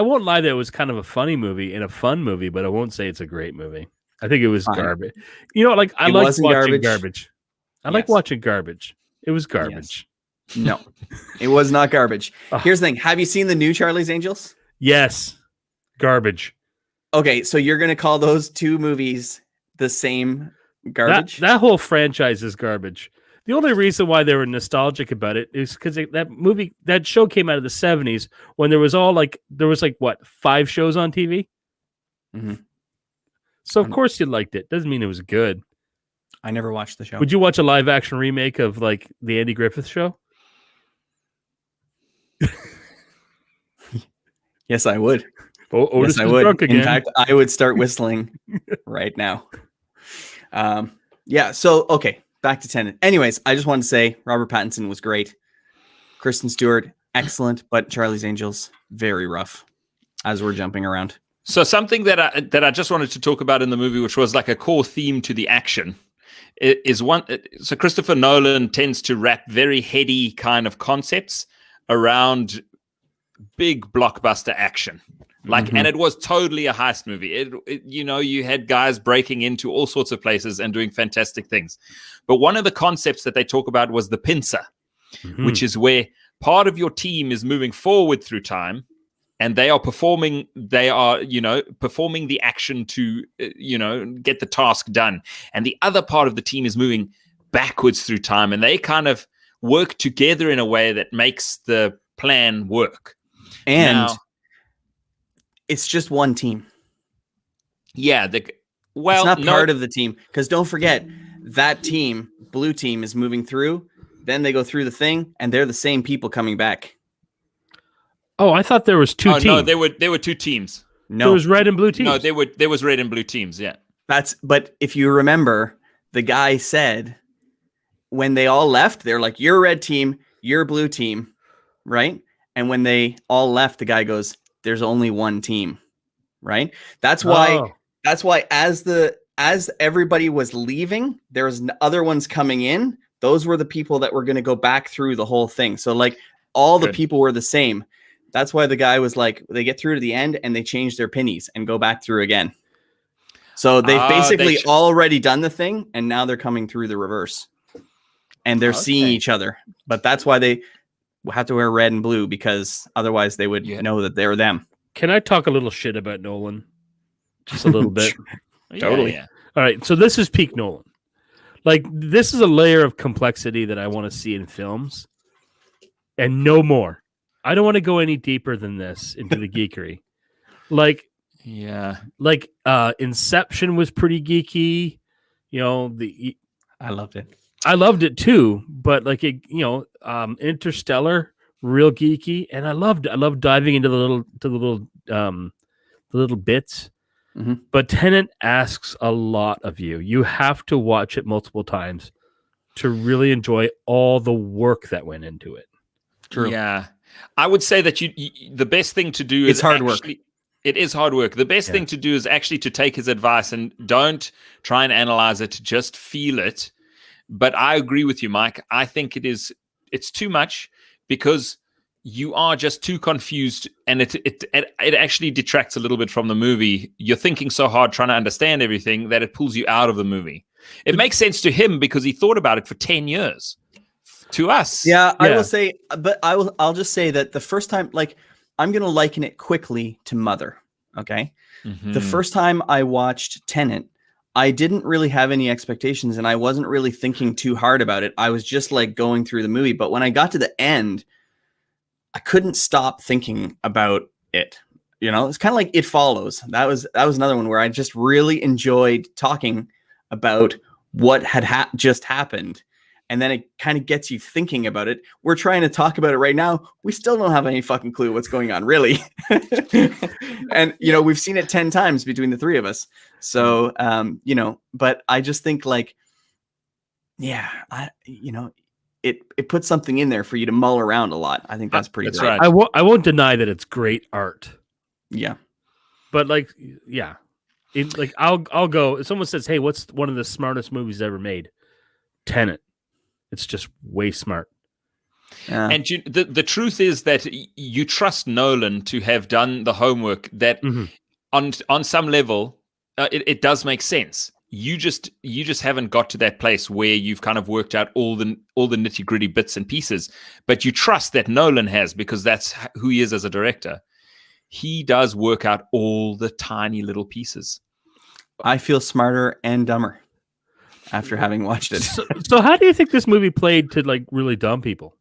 won't lie that it was kind of a funny movie and a fun movie, but I won't say it's a great movie. I think it was Fine. garbage. You know, like I It like wasn't watching garbage. garbage. I like Yes. watching garbage. It was garbage. No, it was not garbage. Ugh. Here's the thing. Have you seen the new Charlie's Angels? Yes, garbage. Okay, so you're going to call those two movies the same garbage? That whole franchise is garbage. The only reason why they were nostalgic about it is because that show came out of the 70s when there was what, 5 shows on TV? Mhm. So of course you liked it. Doesn't mean it was good. I never watched the show. Would you watch a live action remake of like the Andy Griffith Show? Yes, I would. Otis Yes, I is would. drunk again. In fact, I would start whistling right now. Yeah, so, okay, back to Tenet. Anyways, I just wanted to say Robert Pattinson was great. Kristen Stewart, excellent, but Charlie's Angels, very rough as we're jumping around. So something that I just wanted to talk about in the movie, which was like a core theme to the action, is one. So Christopher Nolan tends to wrap very heady kind of concepts around big blockbuster action. Like, and it was totally a heist movie. You had guys breaking into all sorts of places and doing fantastic things. But one of the concepts that they talk about was the pincer, which is where part of your team is moving forward through time, and they are performing the action to, get the task done. And the other part of the team is moving backwards through time, and they kind of work together in a way that makes the plan work. And now, it's just one team. Yeah. It's not part of the team. Because don't forget, that team, blue team, is moving through. Then they go through the thing, and they're the same people coming back. Oh, I thought there was two teams. No, there were 2 teams. No, there was red and blue teams. No, there was red and blue teams. Yeah. But if you remember, the guy said when they all left, they're like, "You're red team, you're blue team," right? And when they all left, the guy goes, "There's only one team," right? That's why. Oh. That's why as everybody was leaving, there was other ones coming in. Those were the people that were going to go back through the whole thing. So like all the people were the same. That's why the guy was like, they get through to the end and they change their pennies and go back through again. So they've basically already done the thing, and now they're coming through the reverse. And they're seeing each other. But that's why they have to wear red and blue, because otherwise they would know that they're them. Can I talk a little shit about Nolan? Just a little bit. Totally. Yeah. All right. So this is peak Nolan. Like, this is a layer of complexity that I want to see in films, and no more. I don't want to go any deeper than this into the geekery. Like Inception was pretty geeky. I loved it. I loved it too, but like Interstellar, real geeky, and I loved diving into the little bits. Mm-hmm. But Tenet asks a lot of you. You have to watch it multiple times to really enjoy all the work that went into it. True. Yeah. I would say that the best thing to do is hard work. It is hard work. The best thing to do is actually to take his advice and don't try and analyze it, just feel it. But I agree with you, Mike. I think it's too much, because you are just too confused, and it actually detracts a little bit from the movie. You're thinking so hard trying to understand everything that it pulls you out of the movie. It makes sense to him because he thought about it for 10 years. To us. Yeah, I will say, but I'll just say that the first time, like, I'm going to liken it quickly to Mother. Okay. Mm-hmm. The first time I watched Tenet, I didn't really have any expectations, and I wasn't really thinking too hard about it. I was just like going through the movie. But when I got to the end, I couldn't stop thinking about it. It's kind of like It Follows. That was another one where I just really enjoyed talking about what had just happened. And then it kind of gets you thinking about it. We're trying to talk about it right now. We still don't have any fucking clue what's going on, really. And, we've seen it 10 times between the three of us. So, but I just think like, it puts something in there for you to mull around a lot. I think that's pretty great. Right. I won't deny that it's great art. Yeah. But I'll go. If someone says, "Hey, what's one of the smartest movies ever made?" Tenet. It's just way smart. And the truth is that you trust Nolan to have done the homework that on some level it does make sense. You just haven't got to that place where you've kind of worked out all the nitty gritty bits and pieces, but you trust that Nolan has, because that's who he is as a director. He does work out all the tiny little pieces. I feel smarter and dumber after having watched it. So how do you think this movie played to like really dumb people?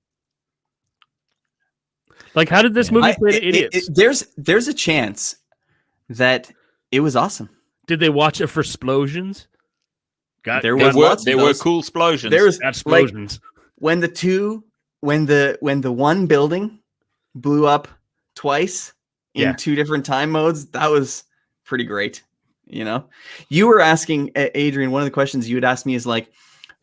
Like, how did this movie play to idiots? There's a chance that it was awesome. Did they watch it for explosions? There were cool explosions. There was explosions. Like, when the one building blew up twice in two different time modes, that was pretty great. You know, you were asking Adrian, one of the questions you had asked me is like,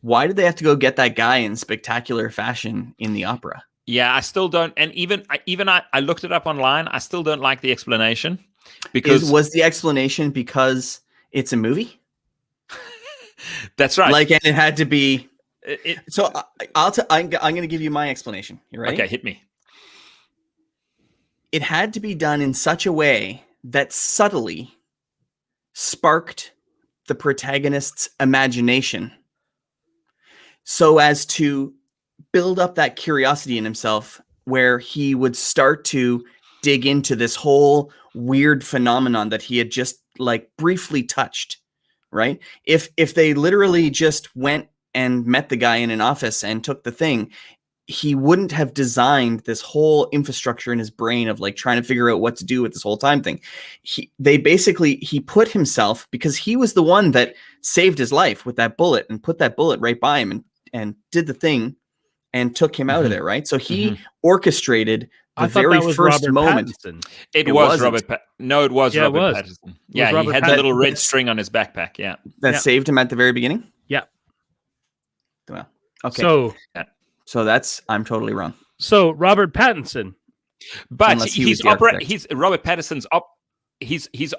why did they have to go get that guy in spectacular fashion in the opera? Yeah, I still don't. And even I looked it up online. I still don't like the explanation, because was the explanation because it's a movie? That's right. Like, and it had to be. So I'm going to give you my explanation. You ready? Okay, hit me. It had to be done in such a way that subtly sparked the protagonist's imagination, so as to build up that curiosity in himself, where he would start to dig into this whole weird phenomenon that he had just like briefly touched, right? If they literally just went and met the guy in an office and took the thing, he wouldn't have designed this whole infrastructure in his brain of like trying to figure out what to do with this whole time thing. He put himself, because he was the one that saved his life with that bullet and put that bullet right by him and did the thing and took him out of there, right? So he orchestrated the very first Robert moment. Pattinson. It was Robert. No, it was Robert Pattinson. Yeah, Robert he had the little red string on his backpack. Yeah, that saved him at the very beginning. Yeah. Well, okay. So I'm totally wrong. So Robert Pattinson, but Robert Pattinson's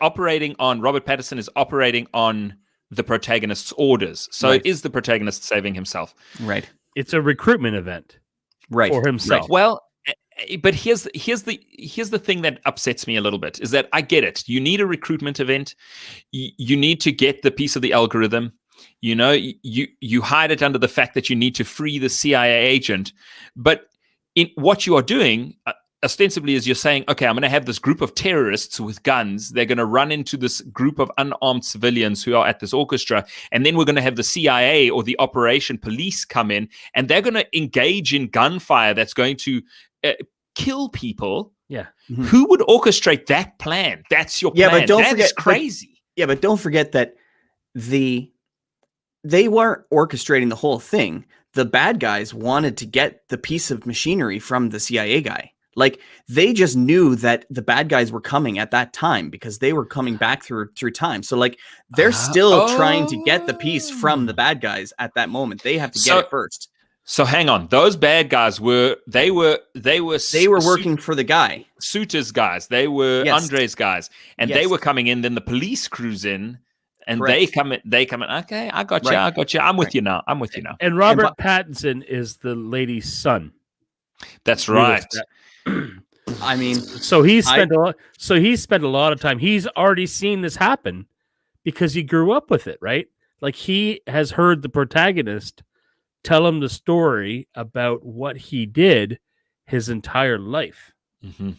operating on. Robert Pattinson is operating on the protagonist's orders. So it is the protagonist saving himself. Right. It's a recruitment event, right, for himself. Right. Well, but here's the thing that upsets me a little bit is that I get it. You need a recruitment event. You need to get the piece of the algorithm. You know, you hide it under the fact that you need to free the CIA agent. But in what you are doing, ostensibly, is you're saying, okay, I'm going to have this group of terrorists with guns. They're going to run into this group of unarmed civilians who are at this orchestra. And then we're going to have the CIA or the operation police come in, and they're going to engage in gunfire that's going to kill people. Yeah. Mm-hmm. Who would orchestrate that plan? That's your plan. Yeah, but don't That's forget, crazy. But don't forget that they weren't orchestrating the whole thing. The bad guys wanted to get the piece of machinery from the CIA guy. Like, they just knew that the bad guys were coming at that time because they were coming back through time. So like, they're still trying to get the piece from the bad guys at that moment. They have to get it first. So hang on, those bad guys were working for the guy. Suiter's guys. They were Andre's guys, and they were coming in. Then the police cruise in, and they come in. Okay, I got you. I got you. I'm with you now. And Robert Pattinson is the lady's son. That's right. I mean, so he spent a lot of time. He's already seen this happen because he grew up with it, right? Like, he has heard the protagonist tell him the story about what he did his entire life. Mm-hmm.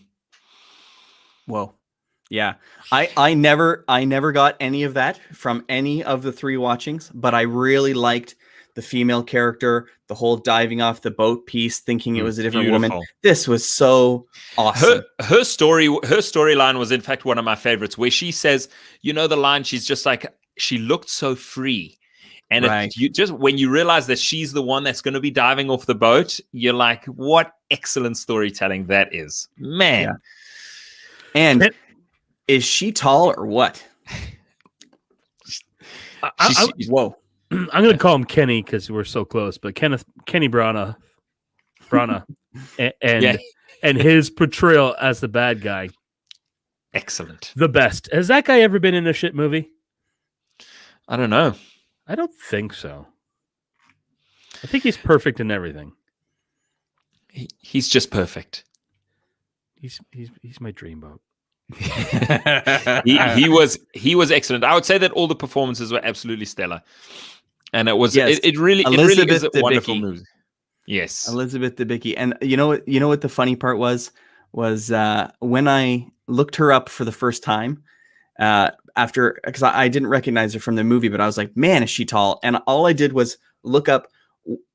Whoa. Yeah. I never got any of that from any of the three watchings, but I really liked the female character, the whole diving off the boat piece, thinking it was a different woman. This was so awesome. Her storyline was in fact one of my favorites, where she says, you know, the line, she's just like, she looked so free. And when you realize that she's the one that's going to be diving off the boat, you're like, what excellent storytelling that is, man. Yeah. And is she tall or what? Whoa. I'm going to call him Kenny because we're so close, but Kenny Branagh and his portrayal as the bad guy. Excellent. The best. Has that guy ever been in a shit movie? I don't know. I don't think so. I think he's perfect in everything. He's just perfect. He's my dreamboat. he was excellent. I would say that all the performances were absolutely stellar, and it was Yes. it really is a Elizabeth wonderful Debicki. movie. Yes, Elizabeth Debicki. And you know what the funny part was when I looked her up for the first time after, because I didn't recognize her from the movie, but I was like, man, is she tall? And all I did was look up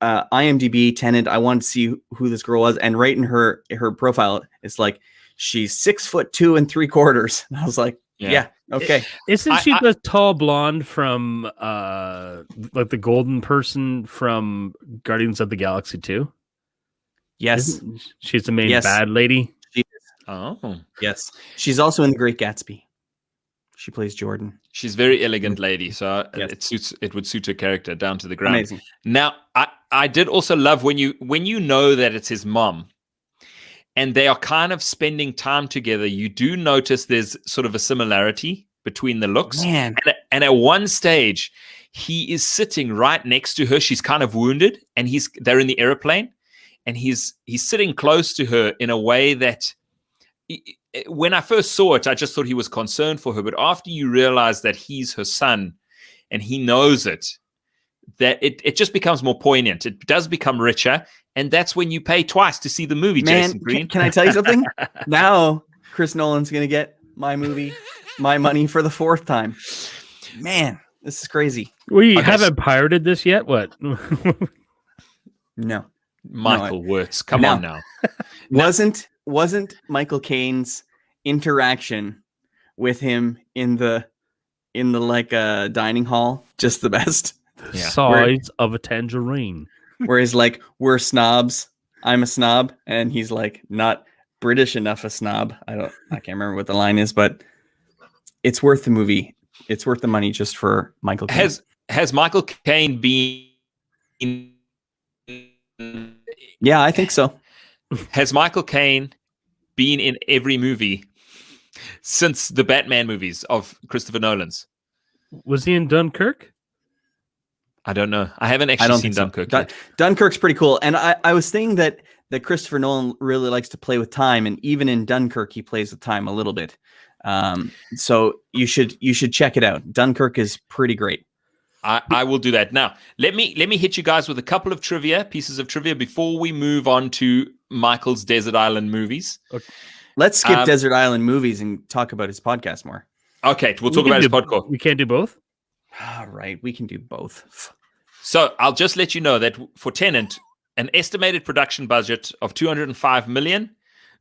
IMDb TENET. I wanted to see who this girl was, and right in her profile, it's like she's 6'2" 3/4. And I was like, yeah okay. Isn't she the tall blonde from like the golden person from Guardians of the Galaxy 2? Yes, She's the main bad lady. She is. oh, Yes, she's also in The Great Gatsby. She plays Jordan. she's a very elegant lady, so Yes. it would suit her character down to the ground. Amazing. Now, I did also love when you know that it's his mom, and they are kind of spending time together. You do notice there's sort of a similarity between the looks. Man. And at one stage, he is sitting right next to her. She's kind of wounded, and they're in the airplane, and he's sitting close to her in a way that, when I first saw it, I just thought he was concerned for her. But after you realize that he's her son and he knows it, that it just becomes more poignant. It does become richer. And that's when you pay twice to see the movie, Man, Jason Green. can I tell you something? Now Chris Nolan's going to get my movie, my money for the 4th time. Man, this is crazy. We haven't pirated this yet? What? No. Michael Wirtz, come No. on now. Wasn't Michael Caine's interaction with him in the like dining hall just the best? Yeah. Size of a tangerine. Where he's like, we're snobs. I'm a snob, and he's like, not British enough a snob. I can't remember what the line is, but it's worth the movie. It's worth the money just for Michael Caine. Has Michael Caine been? Yeah, I think so. Has Michael Caine been in every movie since the Batman movies of Christopher Nolan's? Was he in Dunkirk? I don't know. I haven't I actually don't seen think so. Dunkirk yet. Dunkirk's pretty cool, and I was thinking that Christopher Nolan really likes to play with time, and even in Dunkirk, he plays with time a little bit. So you should check it out. Dunkirk is pretty great. I will do that. Now, let me hit you guys with a couple of pieces of trivia before we move on to Michael's Desert Island movies. Okay. Let's skip Desert Island movies and talk about his podcast more. Okay, we'll talk about his podcast. We can't do both? All right, we can do both. So I'll just let you know that for TENET, an estimated production budget of $205 million.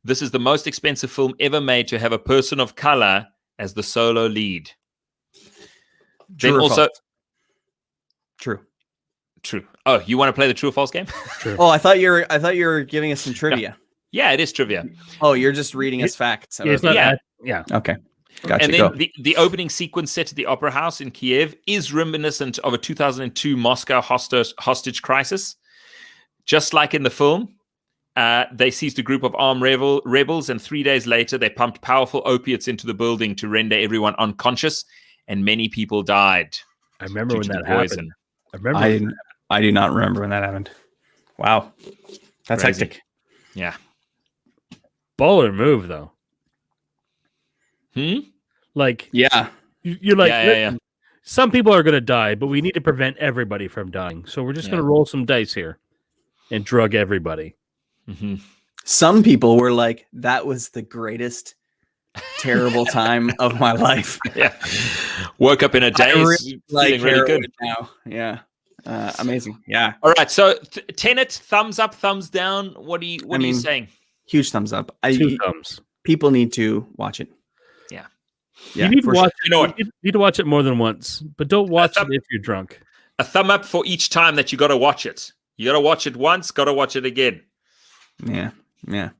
This is the most expensive film ever made to have a person of color as the solo lead. True Then or also, false? True. Oh, you want to play the true or false game? True. Oh, I thought you were giving us some trivia. Yeah, it is trivia. Oh, you're just reading us facts. Yeah, it's not Yeah. yeah. Okay. Gotcha. And Go. then the opening sequence set at the Opera House in Kiev is reminiscent of a 2002 Moscow hostage crisis. Just like in the film, they seized a group of armed rebels, and 3 days later, they pumped powerful opiates into the building to render everyone unconscious, and many people died. I remember due when to that the poison. happened. I remember. I do not remember when that happened. Wow. That's Crazy. hectic. Yeah. Baller move, though. Like, Yeah. you're like, Yeah. some people are going to die, but we need to prevent everybody from dying. So we're just going to roll some dice here and drug everybody. Mm-hmm. Some people were like, that was the greatest terrible time of my life. Yeah. Woke up in a daze, feeling really good. Now. Yeah. Amazing. Yeah. All right. So TENET, thumbs up, thumbs down. What are you saying? Huge thumbs up. 2 thumbs. People need to watch it. Yeah. Yeah. You need to watch You know what? You need to watch it more than once, but don't watch it if you're drunk. A thumb up for each time that you got to watch it. You got to watch it once, got to watch it again. Yeah. Yeah.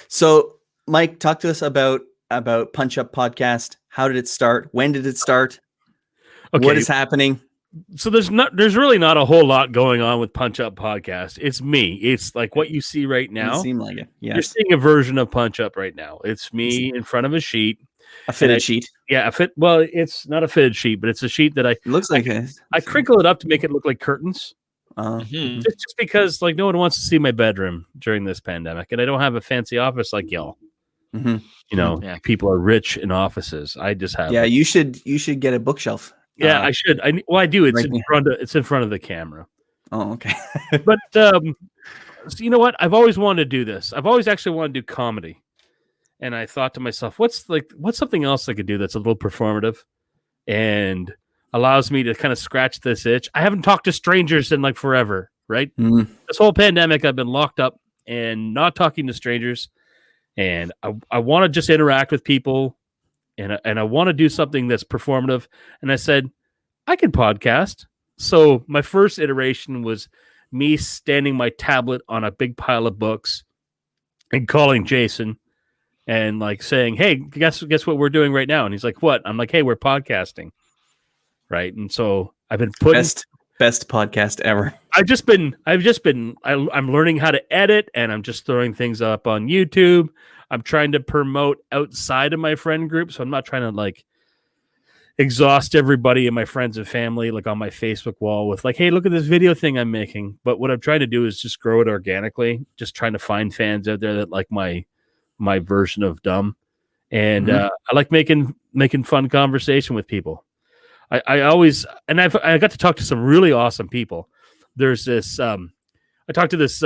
So, Mike, talk to us about Punch Up Podcast. How did it start? When did it start? Okay. What is happening? So there's really not a whole lot going on with Punch Up Podcast. It's me. It's like what you see right now. Doesn't seem like it. You're Yes. seeing a version of Punch Up right now. It's me in front of a sheet. A fitted sheet. Yeah, well, it's not a fitted sheet, but it's a sheet that It looks like it. I crinkle it up to make it look like curtains. Mhm. Just because like no one wants to see my bedroom during this pandemic, and I don't have a fancy office like y'all. Mm-hmm. You know, Yeah. people are rich in offices. I just have. Yeah, you should get a bookshelf. Yeah, I should. I do. It's right in here. front of. It's in front of the camera. Oh, okay. But so you know what? I've always wanted to do this. I've always actually wanted to do comedy, and I thought to myself, what's something else I could do that's a little performative, and allows me to kind of scratch this itch. I haven't talked to strangers in like forever, right? Mm. This whole pandemic, I've been locked up and not talking to strangers, and I want to just interact with people, and I want to do something that's performative. And I said, I could podcast. So my first iteration was me standing my tablet on a big pile of books and calling Jason and like saying, "Hey, guess what we're doing right now?" And he's like, "What?" I'm like, "Hey, we're podcasting." Right. And so I've been putting best podcast ever. I'm learning how to edit, and I'm just throwing things up on YouTube. I'm trying to promote outside of my friend group. So I'm not trying to like exhaust everybody in my friends and family, like on my Facebook wall with like, hey, look at this video thing I'm making. But what I'm trying to do is just grow it organically, just trying to find fans out there that like my version of dumb. And I like making fun conversation with people. I always, and I got to talk to some really awesome people. There's this, I talked to this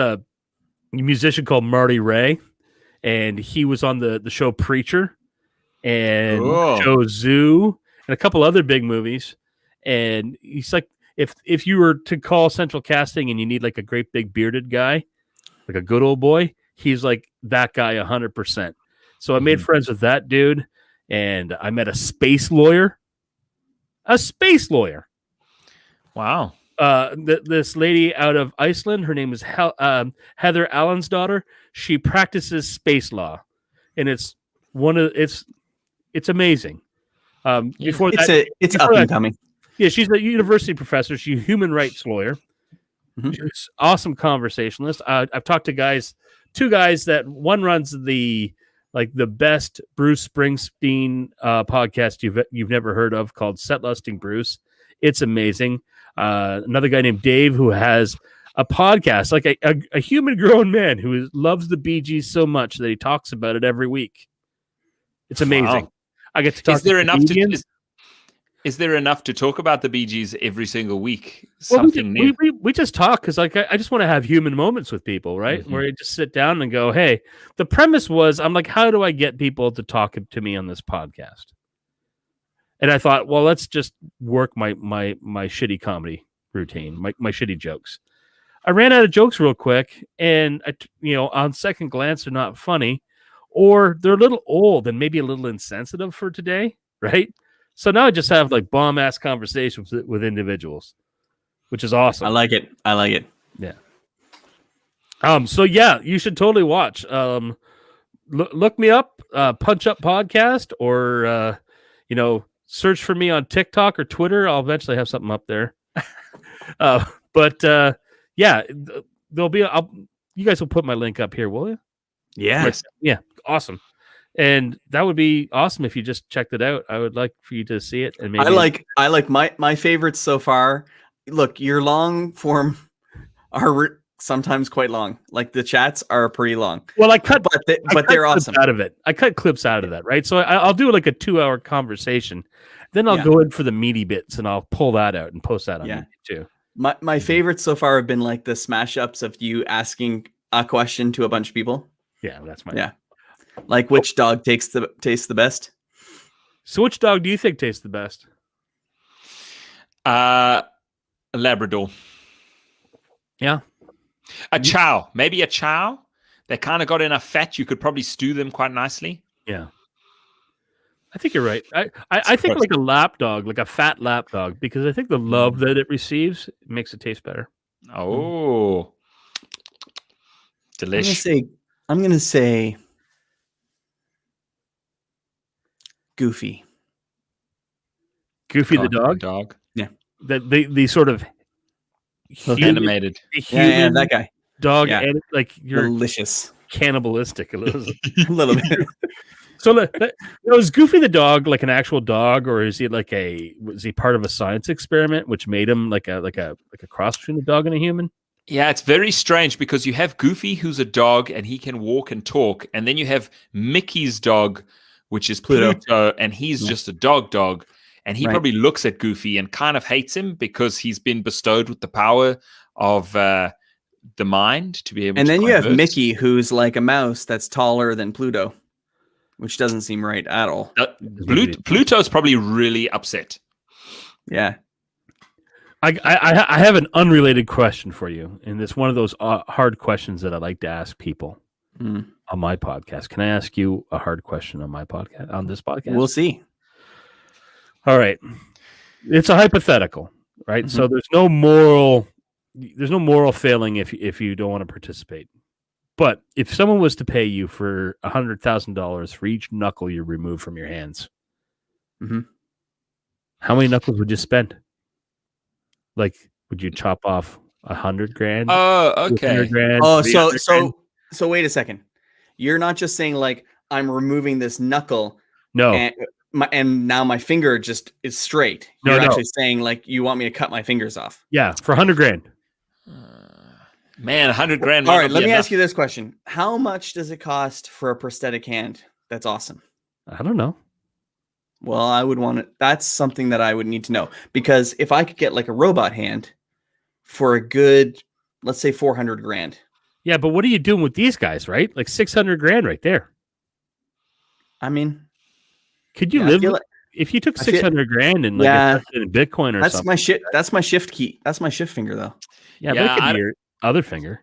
musician called Marty Ray, and he was on the show Preacher and show Zoo and a couple other big movies. And he's like, if you were to call central casting and you need like a great big bearded guy, like a good old boy, he's like that guy 100%. So I made friends with that dude, and I met a space lawyer. Wow. This lady out of Iceland, her name is Heather Allensdottir. She practices space law, and it's amazing. Before it's up and coming. Yeah, she's a university professor. She's a human rights lawyer. She's an awesome conversationalist. I've talked to two guys that one runs the best Bruce Springsteen podcast you've never heard of, called Set Lusting Bruce. It's amazing. Another guy named Dave who has a podcast, like a human grown man who loves the Bee Gees so much that he talks about it every week. It's amazing. Wow. I get to talk. Is there enough to talk about the Bee Gees every single week? Something new. We just talk because like I just want to have human moments with people, right? Where you just sit down and go, hey, the premise was, I'm like, how do I get people to talk to me on this podcast? And I thought, well, let's just work my shitty comedy routine, my shitty jokes. I ran out of jokes real quick, and on second glance, they're not funny, or they're a little old and maybe a little insensitive for today, right? So now I just have like bomb ass conversations with individuals, which is awesome. I like it. Yeah. So yeah, you should totally watch. Look me up, Punch Up Podcast, or search for me on TikTok or Twitter. I'll eventually have something up there. Yeah, there'll be. You guys will put my link up here, will you? Yes. Yeah. Awesome. And that would be awesome if you just checked it out. I would like for you to see it. And maybe I like my favorites so far. Look, your long form are sometimes quite long. Like the chats are pretty long. Well, but they're awesome. Out of it, I cut clips out of that, right? So I'll do like a 2-hour conversation. Then I'll go in for the meaty bits, and I'll pull that out and post that on YouTube too. My favorites so far have been like the smash ups of you asking a question to a bunch of people. Yeah, that's my Like which dog tastes the best? So which dog do you think tastes the best? A Labrador. Yeah. A chow. Maybe a chow. They kind of got enough fat. You could probably stew them quite nicely. Yeah. I think you're right. I think like a lap dog, like a fat lap dog, because I think the love that it receives makes it taste better. Oh. Delicious. I'm going to say Goofy. Goofy the dog? Yeah. The sort of animated. Yeah, that guy. Dog, and like you're delicious. Cannibalistic a little, a little bit. So is Goofy the dog like an actual dog, or is he was he part of a science experiment which made him like a cross between a dog and a human? Yeah, it's very strange because you have Goofy, who's a dog, and he can walk and talk. And then you have Mickey's dog, which is Pluto, and he's just a dog. And he probably looks at Goofy and kind of hates him because he's been bestowed with the power of the mind to be able to And then you have converse. Mickey, who's like a mouse that's taller than Pluto, which doesn't seem right at all. Pluto's probably really upset. Yeah. I have an unrelated question for you, and it's one of those hard questions that I like to ask people on my podcast. Can I ask you a hard question on my podcast, on this podcast? We'll see. All right. It's a hypothetical, right? So there's no moral failing if you don't want to participate. But if someone was to pay you for $100,000 for each knuckle you remove from your hands, how many knuckles would you spend? Like, would you chop off 100 grand? Oh, okay. Grand, Oh, so wait a second. You're not just saying like I'm removing this knuckle. No. And now my finger just is straight. You're actually saying like you want me to cut my fingers off. Yeah, for 100 grand. Man, 100 grand. All right, let me ask you this question. How much does it cost for a prosthetic hand? That's awesome. I don't know. Well, I would want it. That's something that I would need to know, because if I could get like a robot hand for a good, let's say 400 grand. Yeah, but what are you doing with these guys, right? Like 600 grand right there. I mean, could you live if you took 600 grand and invested in Bitcoin or something? That's my shift key. That's my shift finger though. Yeah, but it could be your other finger.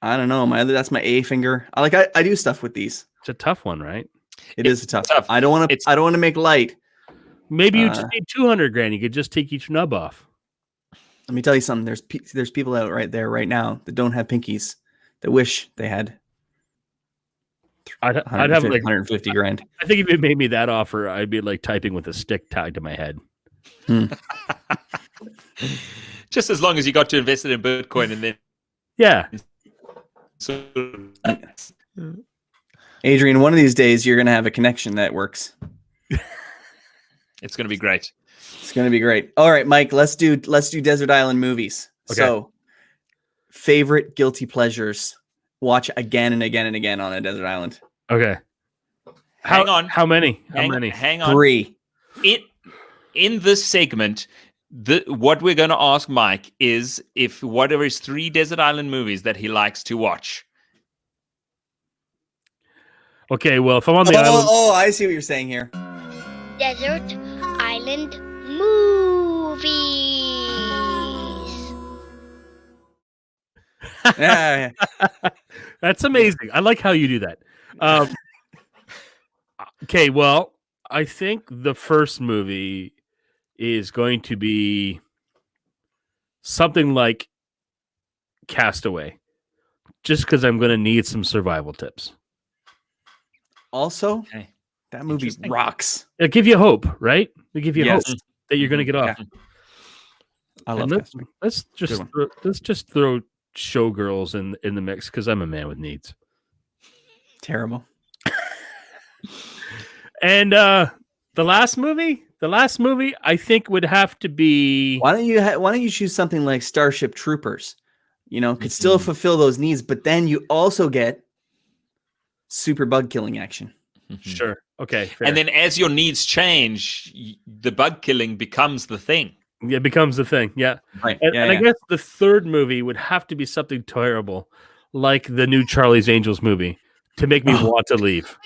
I don't know. That's my A finger. I do stuff with these. It's a tough one, right? It is tough. I don't want to make light. Maybe you just need 200 grand. You could just take each nub off. Let me tell you something. There's people out right there right now that don't have pinkies that wish they had. I'd have like 150 grand. I think if it made me that offer, I'd be like typing with a stick tied to my head. Just as long as you got to invest it in Bitcoin and then. Yeah. So. Adrian, one of these days you're going to have a connection that works. It's going to be great. It's going to be great. All right, Mike, let's do Desert Island movies. Okay. So, favorite guilty pleasures. Watch again and again and again on a desert island. Okay. Hang on. How many? Hang on. 3. In this segment, what we're going to ask Mike is if whatever is 3 desert island movies that he likes to watch. Okay, well, if I'm on the island... Oh, I see what you're saying here. Desert Island movies. Yeah. That's amazing. I like how you do that. Okay, well, I think the first movie is going to be something like Castaway, just because I'm going to need some survival tips. Also, that movie rocks. It'll give you hope, right? It'll give you hope that you're going to get off. Yeah. I love that. Let's just throw Showgirls in the mix because I'm a man with needs. Terrible. And the last movie, I think would have to be. Why don't you choose something like Starship Troopers? You know, could still fulfill those needs, but then you also get super bug killing action. Sure. Okay. Fair. And then as your needs change, the bug killing becomes the thing. It becomes the thing. Yeah. Right. And I guess the third movie would have to be something terrible, like the new Charlie's Angels movie, to make me want to leave.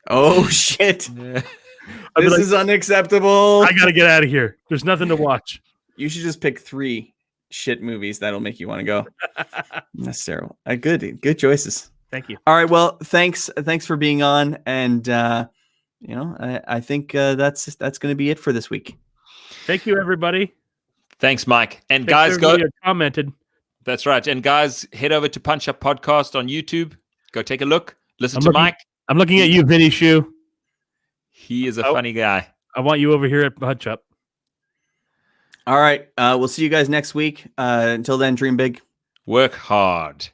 Oh shit! This is unacceptable. I gotta get out of here. There's nothing to watch. You should just pick 3 shit movies that'll make you want to go. That's terrible. Good choices. Thank you. All right. Well, thanks for being on, and I think that's going to be it for this week. Thank you, everybody. Thanks, Mike. And guys, go commented. That's right. And guys, head over to Punch Up Podcast on YouTube. Go take a look. Listen to Mike. I'm looking at you, Vinny Shoe. He is a funny guy. I want you over here at Punch Up. All right. We'll see you guys next week. Until then, dream big. Work hard.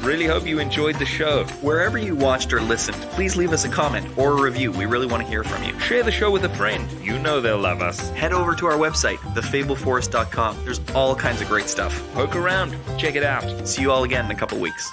Really hope you enjoyed the show. Wherever you watched or listened, please leave us a comment or a review. We really want to hear from you. Share the show with a friend. You know they'll love us. Head over to our website, thefableforest.com. There's all kinds of great stuff. Poke around. Check it out. See you all again in a couple weeks.